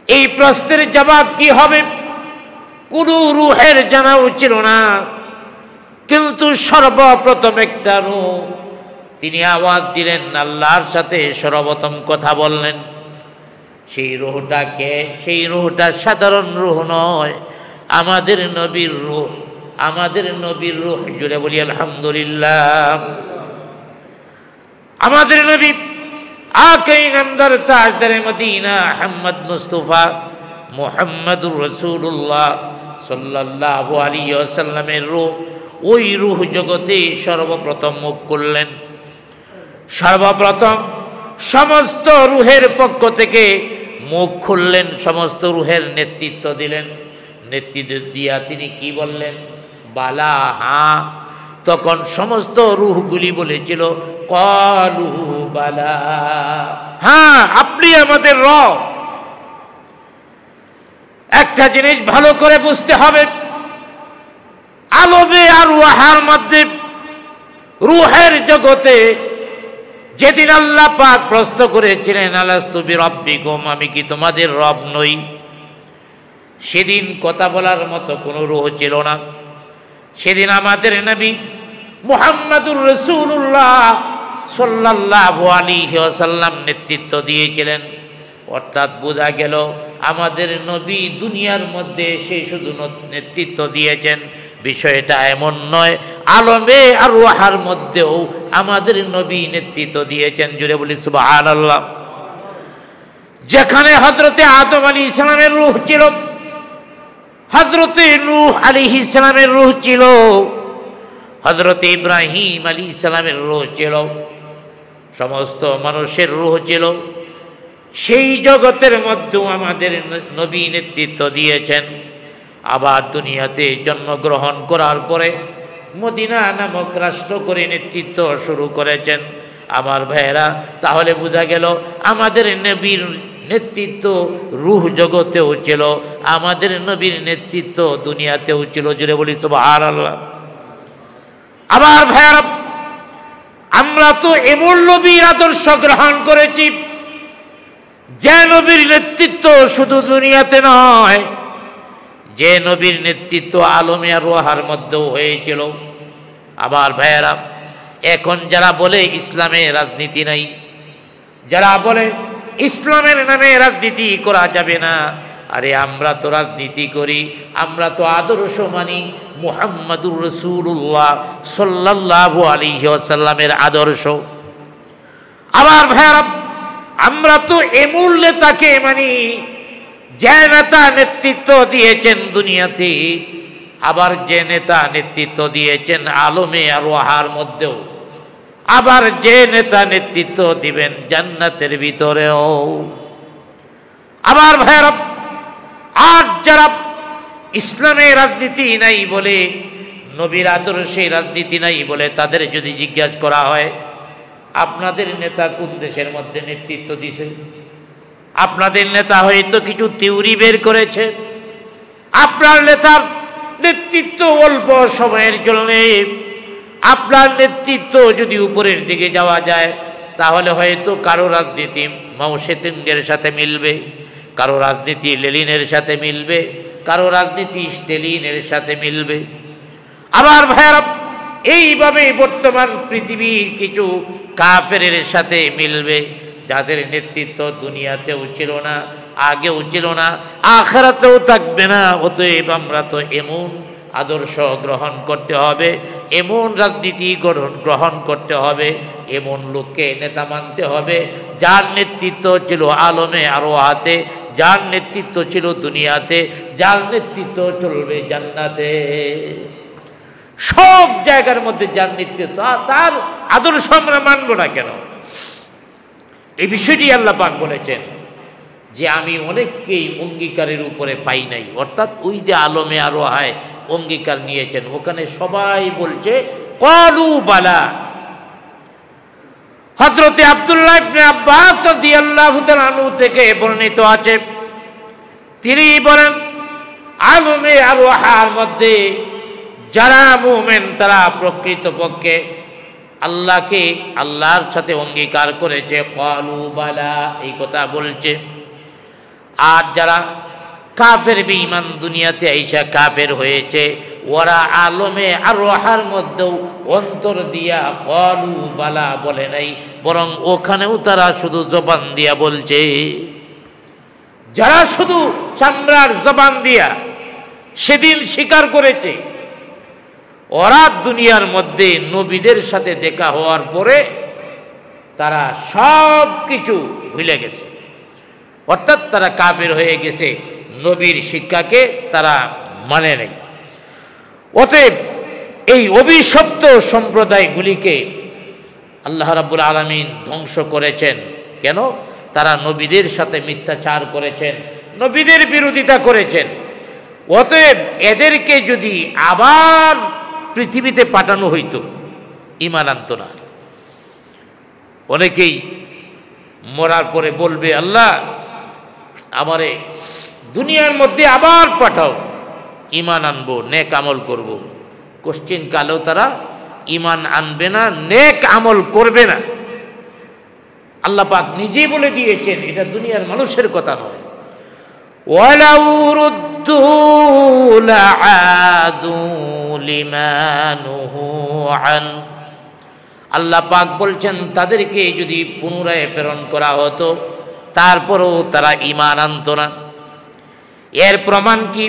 এই প্রশ্নের জবাব কি হবে কোন রূহের জানাও ছিল না। কিন্তু সর্বপ্রথম একটা রূহ তিনি আওয়াজ দিলেন, আল্লাহর সাথে সর্বপ্রথম কথা বললেন। সেই রূহটাকে, সেই রূহটা সাধারণ রূহ নয়, আমাদের নবীর রূহ, আমাদের নবীর রূহ। জুড়ে বলি আলহামদুলিল্লাহ। আমাদের নবী আকাই নামদার তাজদারে মদিনা আহমদ মুস্তাফা মুহাম্মদুর রাসূলুল্লাহ সাল্লাল্লাহু আলাইহি ওয়াসাল্লামের রূহ ওই রূহ জগতে সর্বপ্রথম মুখ করলেন। সর্বপ্রথম সমস্ত রূহের পক্ষ থেকে মুখ খুললেন, সমস্ত রূহের নেতৃত্ব দিলেন। নেতৃত্ব দিয়া তিনি কি বললেন? বালা, হ্যাঁ। তখন সমস্ত রূহগুলি বলেছিল, ক্বালু বালা, হ্যাঁ আপনি আমাদের রব। একটা জিনিস ভালো করে বুঝতে হবে, আলমে আর ওয়াহার মধ্যে রূহের জগতে যেদিন আল্লাহ পাক প্রশ্ন করেছিলেন, আলাস্তু বিরাব্বিকুম, আমি কি তোমাদের রব নই? সেদিন কথা বলার মতো কোনো রূহ ছিল না। সেদিন আমাদের নবী মুহাম্মদুর রাসূলুল্লাহ সাল্লাল্লাহু আলাইহি ওয়াসাল্লাম নেতৃত্ব দিয়েছিলেন। অর্থাৎ বোঝা গেল আমাদের নবী দুনিয়ার মধ্যে সে শুধু নেতৃত্ব দিয়েছেন, বিষয়টা এমন নয়, আলমে আর ওয়াহার মধ্যেও আমাদের নবী নেতৃত্ব দিয়েছেন। জুড়ে বলি সুবহানাল্লাহ। যেখানে হযরতে আদম আলাইহিস সালামের রূহ ছিল, হযরতে নূহ আলাইহিস সালামের রূহ ছিল, হযরতে ইব্রাহিম আলাইহিস সালামের রূহ ছিল, সমস্ত মানুষের রূহ ছিল, সেই জগতের মধ্যেও আমাদের নবী নেতৃত্ব দিয়েছেন। আবার দুনিয়াতে জন্মগ্রহণ করার পরে মদিনা নামক রাষ্ট্র করে নেতৃত্ব শুরু করেছেন। আমার ভাইয়েরা, তাহলে বোঝা গেল আমাদের নবীর নেতৃত্ব রূহ জগতেও ছিল, আমাদের নবীর নেতৃত্ব দুনিয়াতেও ছিল। জুড়ে বলি সুবহানাল্লাহ। আবার ভাইয়েরা, আমরা তো এমন নবীর আদর্শ গ্রহণ করেছি যে নবীর নেতৃত্ব শুধু দুনিয়াতে নয়, যে নবীর নেতৃত্ব আলমে আর রূহের মধ্যেও হয়েছিল। আবার ভাইয়েরা, এখন যারা বলে ইসলামে রাজনীতি নাই, যারা বলে ইসলামের নামে রাজনীতি করা যাবে না, আরে আমরা তো রাজনীতি করি, আমরা তো আদর্শ মানি মুহাম্মদুর রাসূলুল্লাহ সাল্লাল্লাহু আলাইহি ওয়াসাল্লামের আদর্শ। আবার ভাইয়েরা, আমরা তো এমন নেতাকে মানি যে নেতা নেতৃত্ব দিয়েছেন দুনিয়াতে আবার যে নেতা নেতৃত্ব দিয়েছেন আলমে আরওয়াহার মধ্যেও, আবার যে নেতা নেতৃত্ব দিবেন জান্নাতের ভিতরেও। আবার ভাইরা, আর যারা ইসলামের রাজনীতি নাই বলে, নবীর আদর্শে রাজনীতি নাই বলে তাদের যদি জিজ্ঞাসা করা হয় আপনাদের নেতা কোন দেশের মধ্যে নেতৃত্ব দিছে, আপনাদের নেতা হয়তো কিছু থিওরি বের করেছে, আপনার নেতার নেতৃত্ব অল্প সময়ের জন্য, আপনার নেতৃত্ব যদি উপরের দিকে যাওয়া যায় তাহলে হয়তো কারো রাজনীতি মাও সেতুঙ্গের সাথে মিলবে, কারো রাজনীতি লেনিনের সাথে মিলবে, কারো রাজনীতি স্টেলিনের সাথে মিলবে। আবার ভাইরা, এইভাবে বর্তমান পৃথিবীর কিছু কাফেরের সাথে মিলবে, যাদের নেতৃত্ব দুনিয়াতেও ছিল না, আগেও ছিল না, আখিরাতেও থাকবে না। অতএব আমরা তো এমন আদর্শ গ্রহণ করতে হবে, এমন রাজনীতি গ্রহণ করতে হবে, এমন লোককে নেতা মানতে হবে যার নেতৃত্ব ছিল আলমে আরওয়াহাতে, যার নেতৃত্ব ছিল দুনিয়াতে, যার নেতৃত্ব চলবে জান্নাতে। সব জায়গার মধ্যে যার নেতৃত্ব, তার আদর্শ আমরা মানব না কেন? এই বিষয়টি আল্লাহ পাক বলেছেন যে আমি অনেককেই অঙ্গীকারের উপরে পাই নাই, অর্থাৎ ওই যে আলমে আরওয়াহায় অঙ্গীকার নিয়েছেন ওখানে সবাই বলছে ক্বালু বালা। হযরতে আব্দুল্লাহ ইবনে আব্বাস রাদিয়াল্লাহু তাআলা আনহু থেকে বর্ণিত আছে, তিনি বলেন আলমে আরওয়াহার মধ্যে যারা মুমিন তারা প্রকৃতপক্ষে আল্লাহকে, আল্লাহর সাথে অঙ্গীকার করেছে, ক্বালু বালা, এই কথা বলছে। আর যারা কাফের বেঈমান, দুনিয়াতে আইসা কাফের হয়েছে, ওরা আলমে আরওয়াহার মধ্যেও অন্তর দিয়া ক্বালু বালা বলে নাই, বরং ওখানেও তারা শুধু জবান দিয়া বলছে। যারা শুধু চামড়ার জবান দিয়া সেদিন স্বীকার করেছে, ওরা দুনিয়ার মধ্যে নবীদের সাথে দেখা হওয়ার পরে তারা সব কিছু ভুলে গেছে, অর্থাৎ তারা কাফের হয়ে গেছে, নবীর শিক্ষাকে তারা মানে নাই। অতএব এই অভিশপ্ত সম্প্রদায়গুলিকে আল্লাহ রাব্বুল আলামিন ধ্বংস করেছেন। কেন? তারা নবীদের সাথে মিথ্যাচার করেছেন, নবীদের বিরোধিতা করেছেন। অতএব এদেরকে যদি আবার পৃথিবীতে পাঠানো হইতো, ঈমান আনতো না। অনেকেই মরার পরে বলবে আল্লাহ আমারে দুনিয়ার মধ্যে আবার পাঠাও, ঈমান আনবো, নেক আমল করব। কোশ্চিন কালেও তারা ঈমান আনবে না, নেক আমল করবে না। আল্লাহ পাক নিজেই বলে দিয়েছেন, এটা দুনিয়ার মানুষের কথা নয়। ওয়ালাউ রুদ্দু লাআদু লিমা নুহু আন, আল্লাহ পাক বলছেন তাদেরকে যদি পুনরায় প্রেরণ করা হতো তারপরেও তারা ঈমান আনতো না। এর প্রমাণ কি?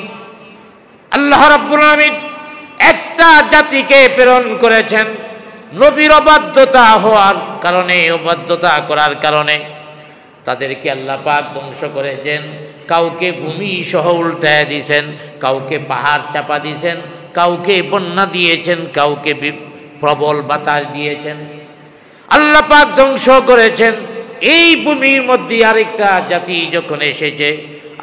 আল্লাহ রাব্বুল আলামিন একটা জাতিকে প্রেরণ করেছেন নবীর অবাধ্যতা হওয়ার কারণে, অবাধ্যতা করার কারণে তাদেরকে আল্লাহ পাক ধ্বংস করেছেন। কাউকে ভূমি সহ উল্টায় দিয়েছেন, কাউকে পাহাড় চাপা দিয়েছেন, কাউকে বন্যা দিয়েছেন, কাউকে প্রবল বাতাস দিয়েছেন। আল্লাহ পাক ধ্বংস করেছেন। এই ভূমির মধ্যে আরেকটা জাতি যখন এসেছে,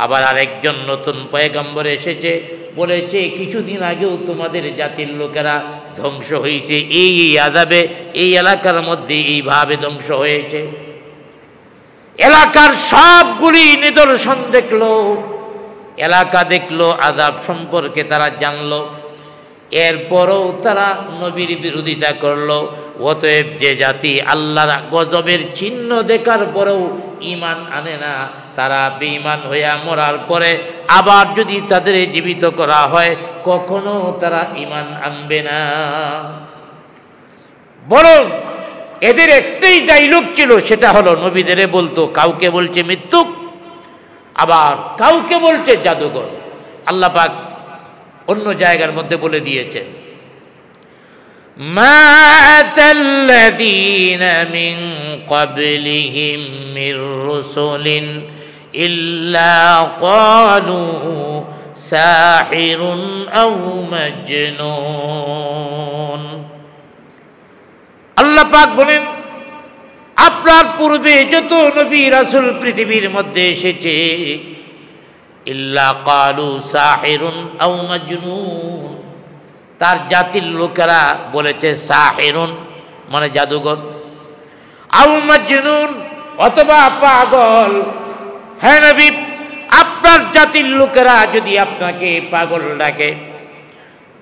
আবার আরেকজন নতুন পয়গম্বর এসেছে, বলেছে কিছুদিন আগেও তোমাদের জাতির লোকেরা ধ্বংস হয়েছে, এই আযাবে এই এলাকার মধ্যে এইভাবে ধ্বংস হয়েছে। এলাকার সবগুলি নিদর্শন দেখলো, এলাকা দেখলো, আযাব সম্পর্কে তারা জানলো, এরপরও তারা নবীর বিরোধিতা করলো। অতএব যে জাতি আল্লাহর গজবের চিহ্ন দেখার পরেও ঈমান আনে না, তারা বেঈমান হইয়া মরার পরে আবার যদি তাদের জীবিত করা হয় কখনো তারা ঈমান আনবে না। বরং এদের একটাই ডায়লগ ছিল, সেটা হলো নবীদের বলতো, কাউকে বলছে মৃত্যু, আবার কাউকে বলছে জাদুঘর। আল্লাহ পাক অন্য জায়গার মধ্যে বলে দিয়েছেন, মা আতাল্লাযীনা মিন ক্বাবলিহিম মির রাসূলিন ইল্লা ক্বালু সাহিরুন আও মাজনুন। আল্লাহ পাক বলেন, আপনার পূর্বে যত নবী রাসূল পৃথিবীর মধ্যে এসেছে, ইল্লা ক্বালু সাহিরুন আও মাজনুন, তার জাতির লোকেরা বলেছে সাহিরুন মানে জাদুঘর, আও মাজনুন অথবা পাগল। হ্যাঁ নবী, আপনার জাতির লোকেরা যদি আপনাকে পাগল ডাকে,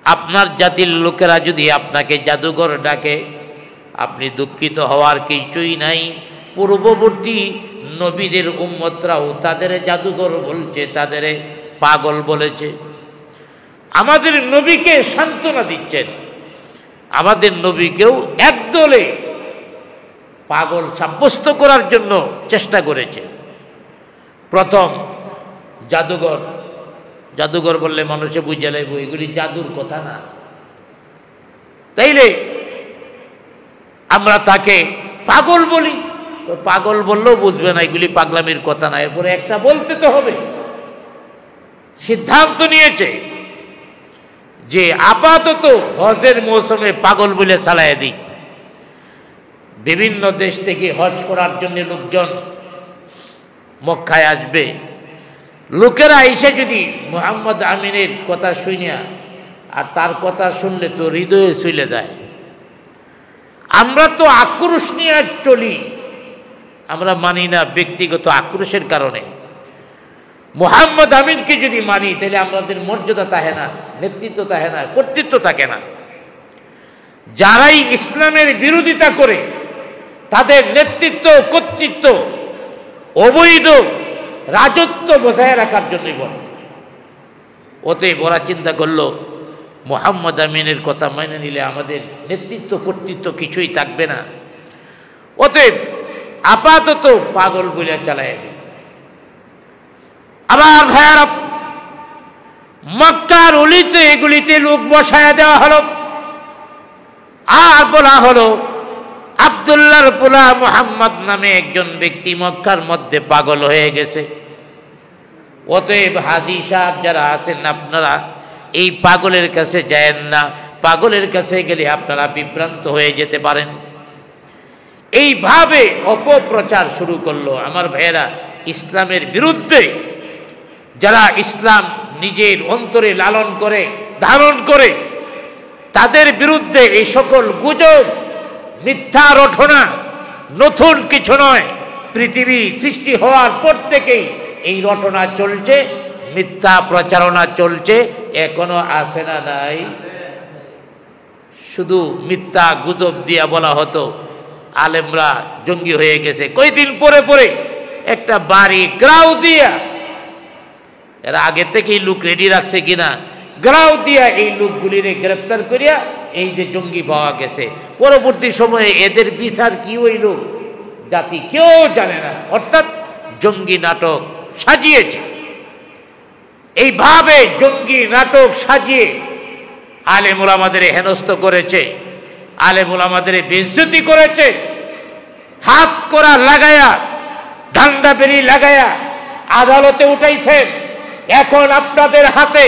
আপনার জাতির লোকেরা যদি আপনাকে জাদুঘর ডাকে, আপনি দুঃখিত হওয়ার কিছুই নাই। পূর্ববর্তী নবীদের উম্মতরাও তাদের জাদুঘর বলছে, তাদের পাগল বলেছে। আমাদের নবীকে সান্ত্বনা দিচ্ছেন, আমাদের নবীকেও একদলে পাগল সাব্যস্ত করার জন্য চেষ্টা করেছে। প্রথম জাদুঘর, জাদুঘর বললে মানুষে বুঝে লাগবে এগুলি জাদুর কথা না, তাইলে আমরা তাকে পাগল বলি। পাগল বললেও বুঝবে না এগুলি পাগলামির কথা না, এরপরে একটা বলতে তো হবে। সিদ্ধান্ত নিয়েছে যে আপাতত হজের মৌসুমে পাগল বলে চালায় দিই। বিভিন্ন দেশ থেকে হজ করার জন্য লোকজন মক্কায় আসবে, লোকেরা এসে যদি মুহাম্মদ আমিনের কথা শুনিয়া, আর তার কথা শুনলে তো হৃদয়ে চলে যায়। আমরা তো আক্রোশ নিয়ে চলি, আমরা মানি না ব্যক্তিগত আক্রোশের কারণে। মুহাম্মদ আমিনকে যদি মানি তাহলে আমাদের মর্যাদা থাকে না, নেতৃত্ব থাকে না, কর্তৃত্ব থাকে না। যারাই ইসলামের বিরোধিতা করে তাদের নেতৃত্ব কর্তৃত্ব অবৈধ রাজত্ব বজায় রাখার জন্যই বলে। অতএব ওরা চিন্তা করলো মুহাম্মদ আমিনের কথা মেনে নিলে আমাদের নেতৃত্ব কর্তৃত্ব কিছুই থাকবে না, অতএব আপাতত পাগল বলে চালায় দিই। আবার ভাইয়ারা, মক্কার অলিতে এগুলিতে লোক বসায় দেওয়া হলো, আর বলা হলো আব্দুল্লাহর পোলা মুহাম্মদ নামে একজন ব্যক্তি মক্কার মধ্যে পাগল হয়ে গেছে। অতএব হাজী সাহেব যারা আছেন, আপনারা এই পাগলের কাছে যায়েন না, পাগলের কাছে গেলে আপনারা বিভ্রান্ত হয়ে যেতে পারেন। এইভাবে অপপ্রচার শুরু করলো। আমার ভাইয়েরা, ইসলামের বিরুদ্ধে যারা ইসলাম নিজের অন্তরে লালন করে ধারণ করে, তাদের বিরুদ্ধে এই সকল গুজব মিথ্যা রটনা নতুন কিছু নয়। পৃথিবী সৃষ্টি হওয়ার পর থেকেই এই রটনা চলছে, মিথ্যা প্রচারণা চলছে, এখনো আছে না নাই? শুধু মিথ্যা গুজব দিয়া বলা হতো আলেমরা জঙ্গি হয়ে গেছে, কয়েকদিন পরে পরে একটা বাড়ি গ্রাউ দিয়া, এরা আগে থেকেই লোক রেডি রাখছে কিনা, গ্রাউ দিয়া এই লোকগুলিরে গ্রেপ্তার করিয়া এই যে জঙ্গি পাওয়া গেছে। পরবর্তী সময়ে এদের বিচার কি হইল জাতি কেউ জানে না। অর্থাৎ জঙ্গি নাটক সাজিয়েছে। এইভাবে জঙ্গি নাটক সাজিয়ে আলেম ওলামাদের হেনস্থ করেছে, আলেম ওলামাদের বেইজ্জতি করেছে, হাত করা লাগায়া, ধান্দা বেরি লাগায়া আদালতে উঠাইছেন। এখন আপনাদের হাতে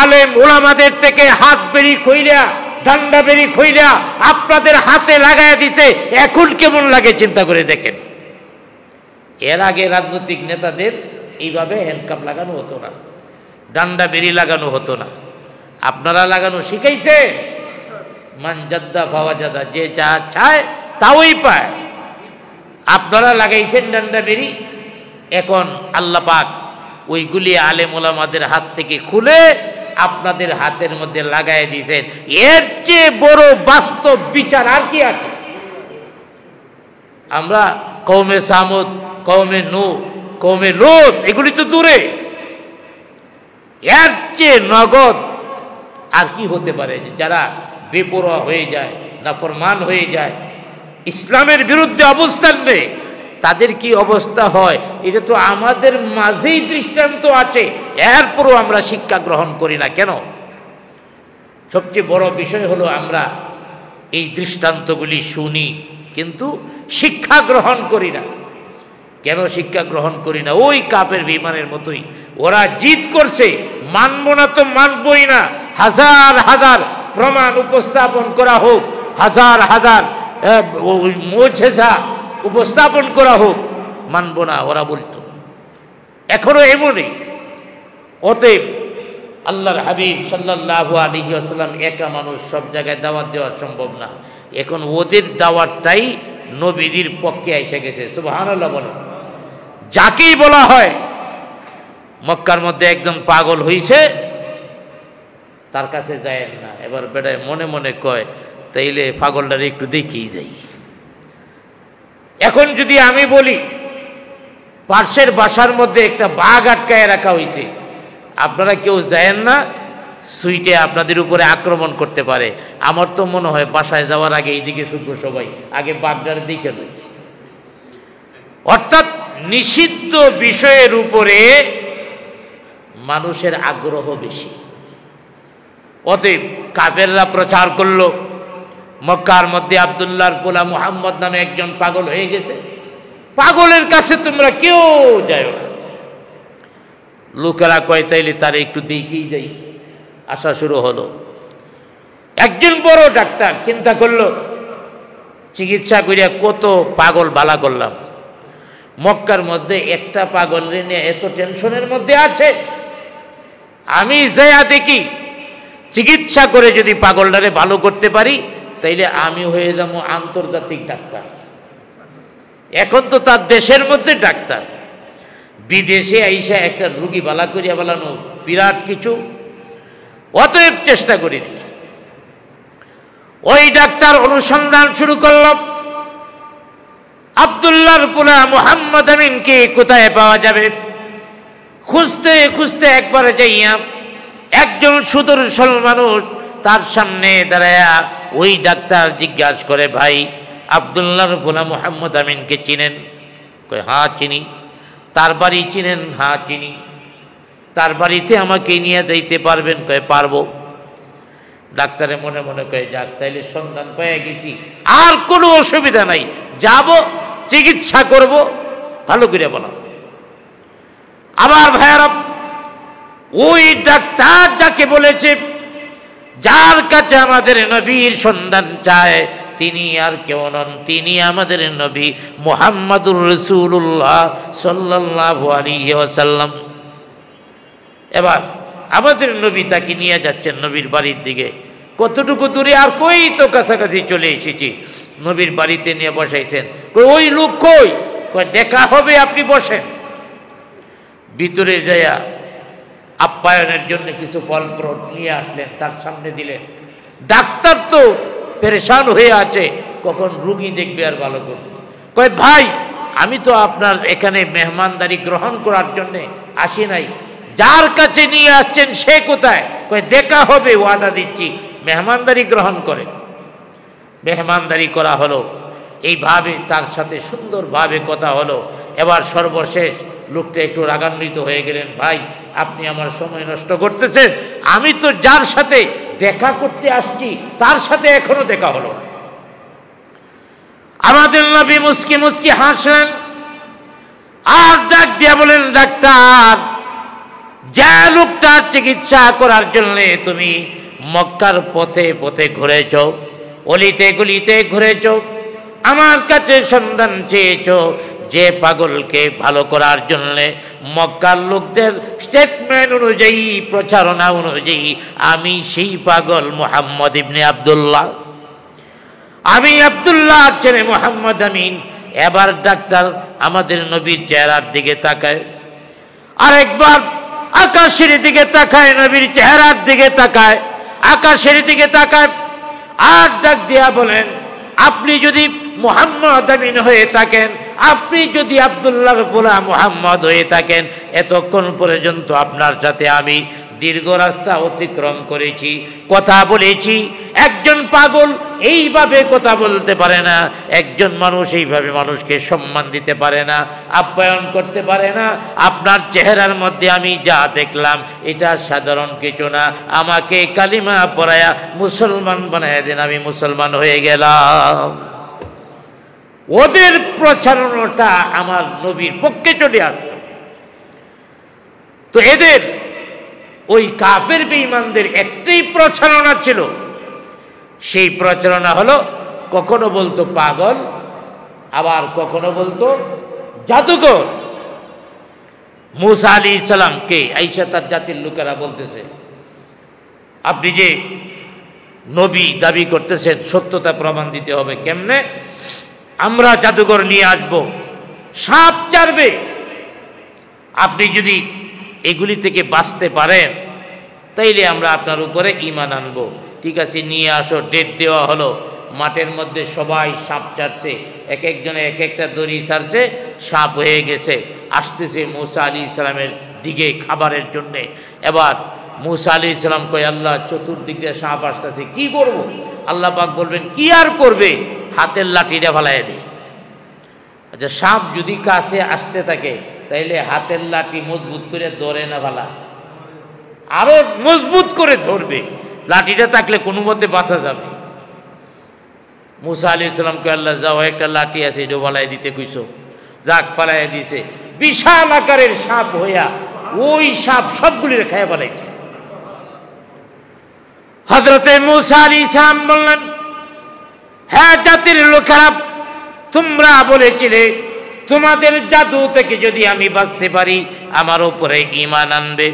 আলেম ওলামাদের থেকে হাত বেরি খইলা, ধান্দা বেরি খইলা আপনাদের হাতে লাগায়া দিতে, এখন কেমন লাগে চিন্তা করে দেখেন। এর আগে রাজনৈতিক নেতাদের এইভাবে হ্যান্ডকাপ লাগানো হতো না, ডান্ডা বেরি লাগানো হতো না। আপনারা লাগানো শিখাইছে। মানজাদ্দা ফাওয়াজাদা, যে যা চায় তাওই পায়। আপনারা লাগাইছেন ডান্ডা বেরি। এখন আল্লাহ পাক ওইগুলি আলেম ওলামাদের হাত থেকে খুলে আপনাদের হাতের মধ্যে লাগাই দিয়েছেন। এর চেয়ে বড় বাস্তব বিচার আর কি আছে? আমরা কওমে সামুদ, কওমে নূহ, কওমে লূত এগুলি তো দূরে, এর চেয়ে নগদ আর কি হতে পারে? যারা বেপরোয়া হয়ে যায়, নাফরমান হয়ে যায়, ইসলামের বিরুদ্ধে অবস্থান নেয়, তাদের কি অবস্থা হয় এটা তো আমাদের মাঝেই দৃষ্টান্ত আছে। এরপরও আমরা শিক্ষা গ্রহণ করি না কেন? সবচেয়ে বড় বিষয় হলো আমরা এই দৃষ্টান্তগুলি শুনি কিন্তু শিক্ষা গ্রহণ করি না। কেন শিক্ষা গ্রহণ করি না? ওই কাফের বিমানের মতোই ওরা জিদ করছে, মানব না তো মানবই না, হাজার হাজার প্রমাণ উপস্থাপন করা হোক, হাজার হাজার মুজিজা উপস্থাপন করা হোক, মানব না ওরা বলতো। এখনো এমনই। অতএব আল্লাহর হাবিব সাল্লাল্লাহু আলাইহি ওয়াসাল্লাম একা মানুষ, সব জায়গায় দাওয়াত দেওয়া সম্ভব না। এখন ওদের দাওয়াতটাই নবীদের পক্ষে এসে গেছে। সুবহানাল্লাহ বলেন। যাকেই বলা হয় মক্কার মধ্যে একজন পাগল হইছে, তার কাছে যায় না। এবার বেটায় মনে মনে কয়, তাইলে পাগলটারে একটু দেখেই যাই। এখন যদি আমি বলি পার্শ্বের বাসার মধ্যে একটা বাঘ আটকায় রাখা হয়েছে, আপনারা কেউ যায়েন না, সুইটে আপনাদের উপরে আক্রমণ করতে পারে। আমার তো মনে হয় বাসায় যাওয়ার আগে এইদিকে শুধু সবাই আগে বাঘটার দিকে নয়। অর্থাৎ নিষিদ্ধ বিষয়ের উপরে মানুষের আগ্রহ বেশি। অতএব কাফেররা প্রচার করলো মক্কার মধ্যে আব্দুল্লাহর পোলা মুহাম্মদ নামে একজন পাগল হয়ে গেছে, পাগলের কাছে তোমরা কেউ যাও না। লোকেরা কয় তাইলে তারে একটু দেখেই যাই। আসা শুরু হলো। একজন বড় ডাক্তার চিন্তা করলো, চিকিৎসা করিয়া কত পাগল বালা করলাম, মক্কার মধ্যে একটা পাগল নিয়ে এত টেনশনের মধ্যে আছে, আমি যাইয়া দেখি চিকিৎসা করে যদি পাগলটারে ভালো করতে পারি তাইলে আমি হয়ে যাবো আন্তর্জাতিক ডাক্তার। এখন তো তার দেশের মধ্যে ডাক্তার, বিদেশে আইসা একটা রুগী বালা করিয়া বালানো বিরাট কিছু। অতএব চেষ্টা করি দেখি। ওই ডাক্তার অনুসন্ধান শুরু করল, আব্দুল্লাহর পোলা মুহাম্মদ আমিনকে কোথায় পাওয়া যাবে। খুঁজতে খুঁজতে একবারে যাইয়া একজন সুদর্শন মানুষ তার সামনে দাঁড়ায়া ওই ডাক্তার জিজ্ঞাসা করে, ভাই আব্দুল্লাহর পোলা মুহাম্মদ আমিনকে চিনেন? কয় হ্যাঁ চিনি। তার বাড়ি চিনেন? হ্যাঁ চিনি। তার বাড়িতে আমাকে নিয়ে যাইতে পারবেন? কয় পারবো। ডাক্তারে মনে মনে কয় যাক, তাইলে সন্ধান পেয়ে গেছি, আর কোনো অসুবিধা নাই, যাব চিকিৎসা করব, ভালো করে বলাম। আবার ভাইয়ারা, ওই ডাক্তার যাকে বলেছে, যার কাছে আমাদের নবীর সন্ধান চায়, তিনি আর কেউ নন, তিনি আমাদের নবী মুহাম্মাদুর রাসূলুল্লাহ সাল্লাল্লাহু আলাইহি ওয়াসাল্লাম। এবার আমাদের নবী তাকে নিয়ে যাচ্ছেন নবীর বাড়ির দিকে। কতটুকু দূরে, আর কই তো কাছাকাছি চলে এসেছি। নবীর বাড়িতে নিয়ে বসাইছেন। ওই লোক কই? দেখা হবে, আপনি বসেন। ভিতরে যাইয়া আপ্যায়নের জন্য কিছু ফল ফ্রুট নিয়ে আসলেন, তার সামনে দিলেন। ডাক্তার তো পেরেশান হয়ে আছে, কখন রুগী দেখবে আর ভালো করবে। কয় ভাই, আমি তো আপনার এখানে মেহমানদারি গ্রহণ করার জন্য আসি নাই, যার কাছে নিয়ে আসছেন সে কোথায়? কয় দেখা হবে, ওয়াদা দিচ্ছি, মেহমানদারি গ্রহণ করে। মেহমানদারি করা হলো, এইভাবে তার সাথে সুন্দরভাবে কথা হলো। এবার সর্বশেষ লোকটা একটু রাগান্বিত হয়ে গেলেন, ভাই আপনি আমার সময় নষ্ট করতেছেন, আমি তো যার সাথে দেখা করতে আসছি তার সাথে এখনো দেখা হলো না। আমাদের নবী মুস্কি মুস্কি হাসলেন আর ডাক দিয়া বলেন, ডাক্তার, যে লোকটার চিকিৎসা করার জন্য তুমি মক্কার পথে পথে ঘুরেছ, অলিতে গলিতে ঘুরেছ, আমার কাছে সন্ধান চেয়েছ, যে পাগলকে ভালো করার জন্য মক্কার লোকদের স্টেটমেন্ট অনুযায়ী, প্রচারণা অনুযায়ী, আমি সেই পাগল মুহাম্মদ ইবনে আব্দুল্লাহ, আমি আব্দুল্লাহ ছেলে মুহাম্মদ আমিন। এবার ডাক্তার আমাদের নবীর চেহারার দিকে তাকায়, আরেকবার আকাশের দিকে তাকায়, নবীর চেহারার দিকে তাকায়, আকাশের দিকে তাকায়, আর ডাক দিয়া বলেন, আপনি যদি মুহাম্মদ আমিন হয়ে থাকেন, আপনি যদি আব্দুল্লাহর পোলা মুহাম্মদ হয়ে থাকেন, এতক্ষণ পর্যন্ত আপনার সাথে আমি দীর্ঘ রাস্তা অতিক্রম করেছি, কথা বলেছি। একজন পাগল এইভাবে কথা বলতে পারে না, একজন মানুষ এইভাবে মানুষকে সম্মান দিতে পারে না, আপ্যায়ন করতে পারে না। আপনার চেহারার মধ্যে আমি যা দেখলাম এটা সাধারণ কিছু না, আমাকে কালিমা পড়ায়া মুসলমান বানায় দেন, আমি মুসলমান হয়ে গেলাম। ওদের প্রচারণাটা আমার নবীর পক্ষে চলে আসত। তো এদের ওই কাফের বেঈমানদের একটাই প্রচারণা ছিল, সেই প্রচারণা হলো কখনো বলতো পাগল, আবার কখনো বলতো জাদুকর। মূসা আলাইহিস সালামকে আয়েশা তার জাতির লোকেরা বলতেছে, আপনি যে নবী দাবি করতেছেন সত্যতা প্রমাণ দিতে হবে। কেমনে? আমরা জাদুকর নিয়ে আসবো, সাপ চারবে, আপনি যদি এগুলি থেকে বাঁচতে পারেন তাইলে আমরা আপনার উপরে ঈমান আনবো। ঠিক আছে, নিয়ে আসো। ডেট দেওয়া হলো, মাঠের মধ্যে সবাই সাপ চারছে, এক একজনে এক একটা দড়ি ছাড়ছে, সাপ হয়ে গেছে, আসতেছে মূসা আলাইহিস সালামের দিকে খাবারের জন্যে। এবার মূসা আলাইহিস সালাম কয়, আল্লাহ চতুর্দিক দিয়ে সাপ আসতেছে, কি করব? আল্লাহ পাক বলবেন, কি আর করবে, হাতের লাঠিটা ফালাইয়া দে। আচ্ছা, সাপ যদি কাছে আসতে থাকে তাইলে হাতের লাঠি মজবুত করে ধরে না, ভালা আরো মজবুত করে ধরবে, লাঠিটা থাকলে কোনো মতে বাঁচা যাবে। মূসা আলাইহিস সালামকে আল্লাহ, যাও একটা লাঠি আছে, এটা ফালাই দিতে কইছো, যাক ফালাই দিয়েছে। বিশাল আকারের সাপ হইয়া ওই সাপ সবগুলি খাইয়া ফেলাইছে। হযরতে মূসা আলাইহিস সালাম বললেন, হ্যাঁ জাতির লোকেরা, তোমরা বলেছিলে তোমাদের জাদু থেকে যদি আমি বাঁচতে পারি আমার উপরে ঈমান আনবে।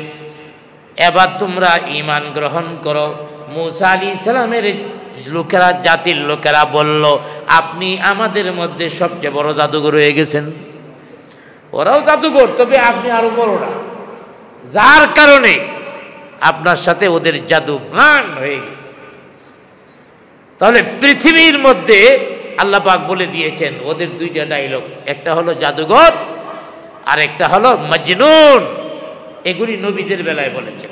এবার তোমরা ঈমান গ্রহণ করো। মূসা আলাইহিস সালামের লোকেরা, জাতির লোকেরা বলল, আপনি আমাদের মধ্যে সবচেয়ে বড় জাদুঘর হয়ে গেছেন। ওরাও জাদুঘর, তবে আপনি আরো বড় না, যার কারণে আপনার সাথে ওদের জাদু ম্লান হয়ে গেছে। তাহলে পৃথিবীর মধ্যে আল্লাহ পাক বলে দিয়েছেন ওদের দুইটা ডায়লগ, একটা হলো জাদুঘর আর একটা হলো মজনুন। এগুলি নবীদের বেলায় বলেছেন।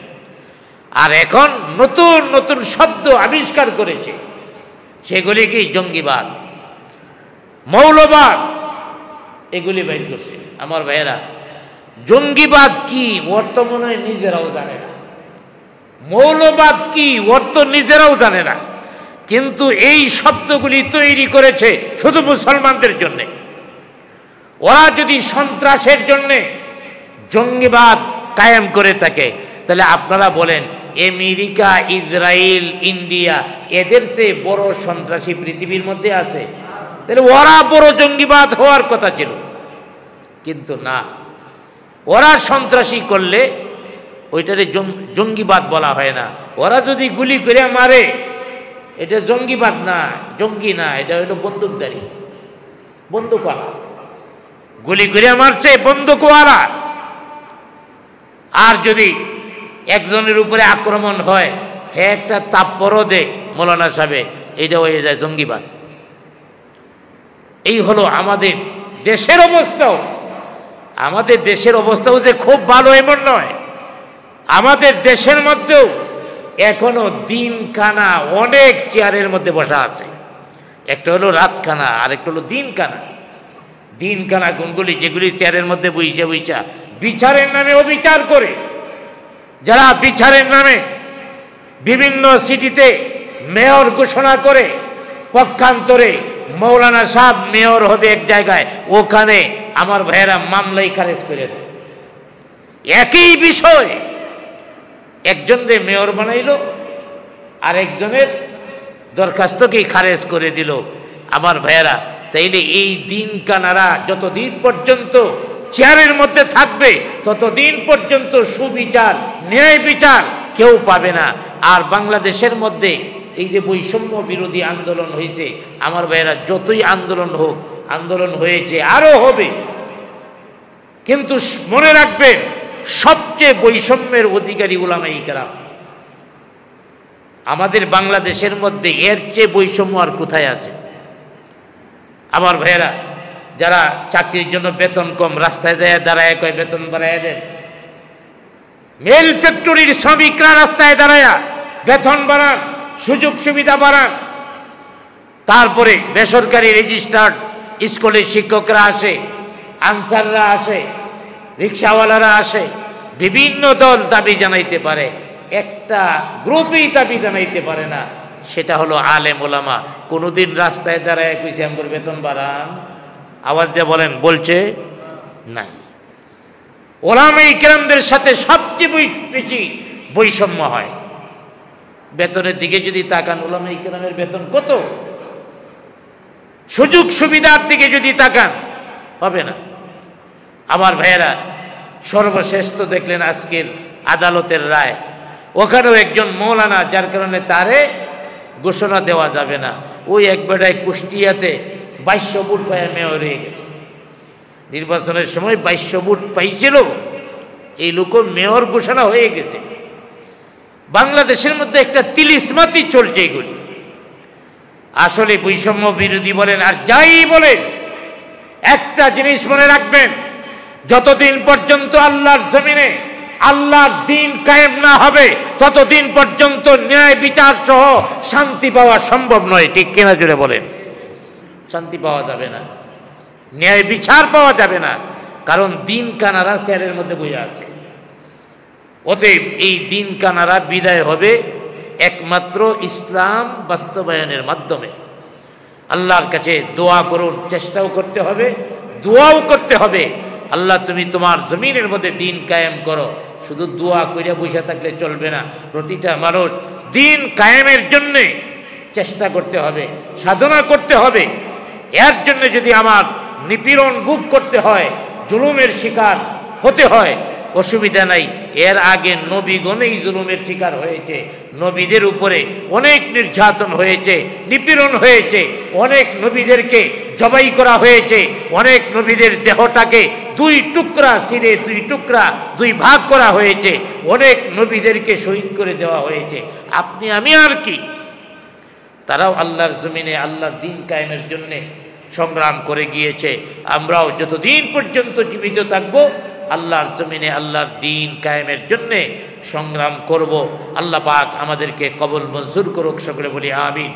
আর এখন নতুন নতুন শব্দ আবিষ্কার করেছে, সেগুলি কি জঙ্গিবাদ, মৌলবাদ, এগুলি বের করছে। আমার ভাইয়েরা, জঙ্গিবাদ কি ওর তো মনে হয় নিজেরাও জানে না, মৌলবাদ কি ওর তো নিজেরাও জানে না, কিন্তু এই শব্দগুলি তৈরি করেছে শুধু মুসলমানদের জন্যে। ওরা যদি সন্ত্রাসের জন্যে জঙ্গিবাদ কায়েম করে থাকে, তাহলে আপনারা বলেন আমেরিকা, ইসরায়েল, ইন্ডিয়া, এদের চেয়ে বড় সন্ত্রাসী পৃথিবীর মধ্যে আছে? তাহলে ওরা বড় জঙ্গিবাদ হওয়ার কথা ছিল, কিন্তু না। ওরা সন্ত্রাসী করলে ওইটারে জঙ্গিবাদ বলা হয় না। ওরা যদি গুলি করে মারে, এটা জঙ্গিবাদ না, জঙ্গি না, এটা হলো বন্দুকধারী, বন্দুকওয়ালা। গুলি করে মারছে বন্দুকওয়ালা। আর যদি একজনের উপরে আক্রমণ হয়, হ্যাঁ একটা তাপ্পরও দে মৌলানা সাহেব, এইটা হয়ে যায় জঙ্গিবাদ। এই হলো আমাদের দেশের অবস্থাও। আমাদের দেশের অবস্থাও যে খুব ভালো এমন নয়। আমাদের দেশের মধ্যেও এখনো দিনখানা অনেক চেয়ারের মধ্যে বসা আছে। একটা হলো রাতখানা, আর একটা হলো দিনখানা। দিনখানা কোনগুলি? যেগুলি চেয়ারের মধ্যে বইসা বইসা বিচারের নামে অবিচার করে, যারা বিচারের নামে বিভিন্ন সিটিতে মেয়র ঘোষণা করে, পক্ষান্তরে মৌলানা সাহেব মেয়র হবে এক জায়গায়, ওখানে আমার ভাইয়েরা মামলাই খারেজ করে দেয়। একই বিষয়, একজনের মেয়র বানাইল আর একজনের দরখাস্তকেই খারেজ করে দিল। আমার ভাইয়েরা, তাইলে এই দিন কানারা যতদিন পর্যন্ত চেয়ারের মধ্যে থাকবে ততদিন পর্যন্ত সুবিচার, ন্যায় বিচার কেউ পাবে না। আর বাংলাদেশের মধ্যে এই যে বৈষম্য বিরোধী আন্দোলন হয়েছে, আমার ভাইয়েরা, যতই আন্দোলন হোক, আন্দোলন হয়েছে, আরো হবে, কিন্তু মনে রাখবেন সবচেয়ে বৈষম্যের অধিকারী উলামায়ে কেরাম। আমাদের বাংলাদেশের মধ্যে এর চেয়ে বৈষম্য আর কোথায় আছে? আমার ভাইয়েরা, যারা চাকরির জন্য বেতন কম, রাস্তায় যায় দাঁড়ায় কয় বেতন বাড়াইয়া দেন। মেল ফ্যাক্টরির শ্রমিকরা রাস্তায় দাঁড়ায়া বেতন বাড়ান, সুযোগ সুবিধা বাড়ান। তারপরে বেসরকারি রেজিস্টার্ড স্কুলের শিক্ষকরা আসে, আনসাররা আসে, রিক্সাওয়ালারা আসে, বিভিন্ন দল দাবি জানাইতে পারে, একটা গ্রুপই দাবি জানাইতে পারে না, সেটা হলো আলেম ওলামা। কোনোদিন রাস্তায় দাঁড়ায় কইছে আমার বেতন বাড়ান? আওয়াজ দিয়ে বলেন, বলছে নাই। ওলামায়ে কেরামদের সাথে সবচেয়ে বেশি বৈষম্য হয়। বেতনের দিকে যদি তাকান, উলামায়ে কেরামের বেতন কত, সুযোগ সুবিধার দিকে যদি তাকান হবে না। আমার ভাইয়েরা, সর্বশেষ তো দেখলেন আজকের আদালতের রায়, ওখানেও একজন মৌলানা, যার কারণে তারে ঘোষণা দেওয়া যাবে না, ওই এক বেটায় কুষ্টিয়াতে 2200 ভোট পায় মেয়র হয়ে গেছে। নির্বাচনের সময় 2200 ভোট পাইছিল, এই লোক মেয়র ঘোষণা হয়ে গেছে। বাংলাদেশের মধ্যে একটা তিলিস্মাতি চলছে এগুলি। আসলে বৈষম্য বিরোধী বলেন আর যাই বলেন, একটা জিনিস মনে রাখবেন, যতদিন পর্যন্ত আল্লাহর জমিনে আল্লাহর দ্বীন কায়েম না হবে ততদিন পর্যন্ত ন্যায় বিচার সহ শান্তি পাওয়া সম্ভব নয়। ঠিক কিনা জুড়ে বলেন? শান্তি পাওয়া যাবে না, ন্যায় বিচার পাওয়া যাবে না, কারণ দিন কানারা চেয়ারের মধ্যে বসে আছে। অতএব এই দিন কানারা বিদায় হবে একমাত্র ইসলাম বাস্তবায়নের মাধ্যমে। আল্লাহর কাছে দোয়া করুন, চেষ্টাও করতে হবে, দোয়াও করতে হবে, আল্লাহ তুমি তোমার জমিনের মধ্যে দিন কায়েম করো। শুধু দোয়া কইরা বসে থাকলে চলবে না, প্রতিটা মানুষ দিন কায়েমের জন্যে চেষ্টা করতে হবে, সাধনা করতে হবে। এর জন্য যদি আমার নিপীড়ন ভোগ করতে হয়, জুলুমের শিকার হতে হয়, অসুবিধা নাই। এর আগে নবীগণেই জুলুমের শিকার হয়েছে, নবীদের উপরে অনেক নির্যাতন হয়েছে, নিপীড়ন হয়েছে, অনেক নবীদেরকে জবাই করা হয়েছে, অনেক নবীদের দেহটাকে 2 টুকরা ছিঁড়ে 2 টুকরা 2 ভাগ করা হয়েছে, অনেক নবীদেরকে শহীদ করে দেওয়া হয়েছে। আপনি আমি আর কি? তারাও আল্লাহর জমিনে আল্লাহর দ্বীন কায়েমের জন্যে সংগ্রাম করে গিয়েছে। আমরাও যতদিন পর্যন্ত জীবিত থাকব আল্লাহর জমিনে আল্লাহর দ্বীন কায়েমের জন্যে সংগ্রাম করব। আল্লাহ পাক আমাদেরকে কবুল মঞ্জুর করুক, সকলে বলি আমিন।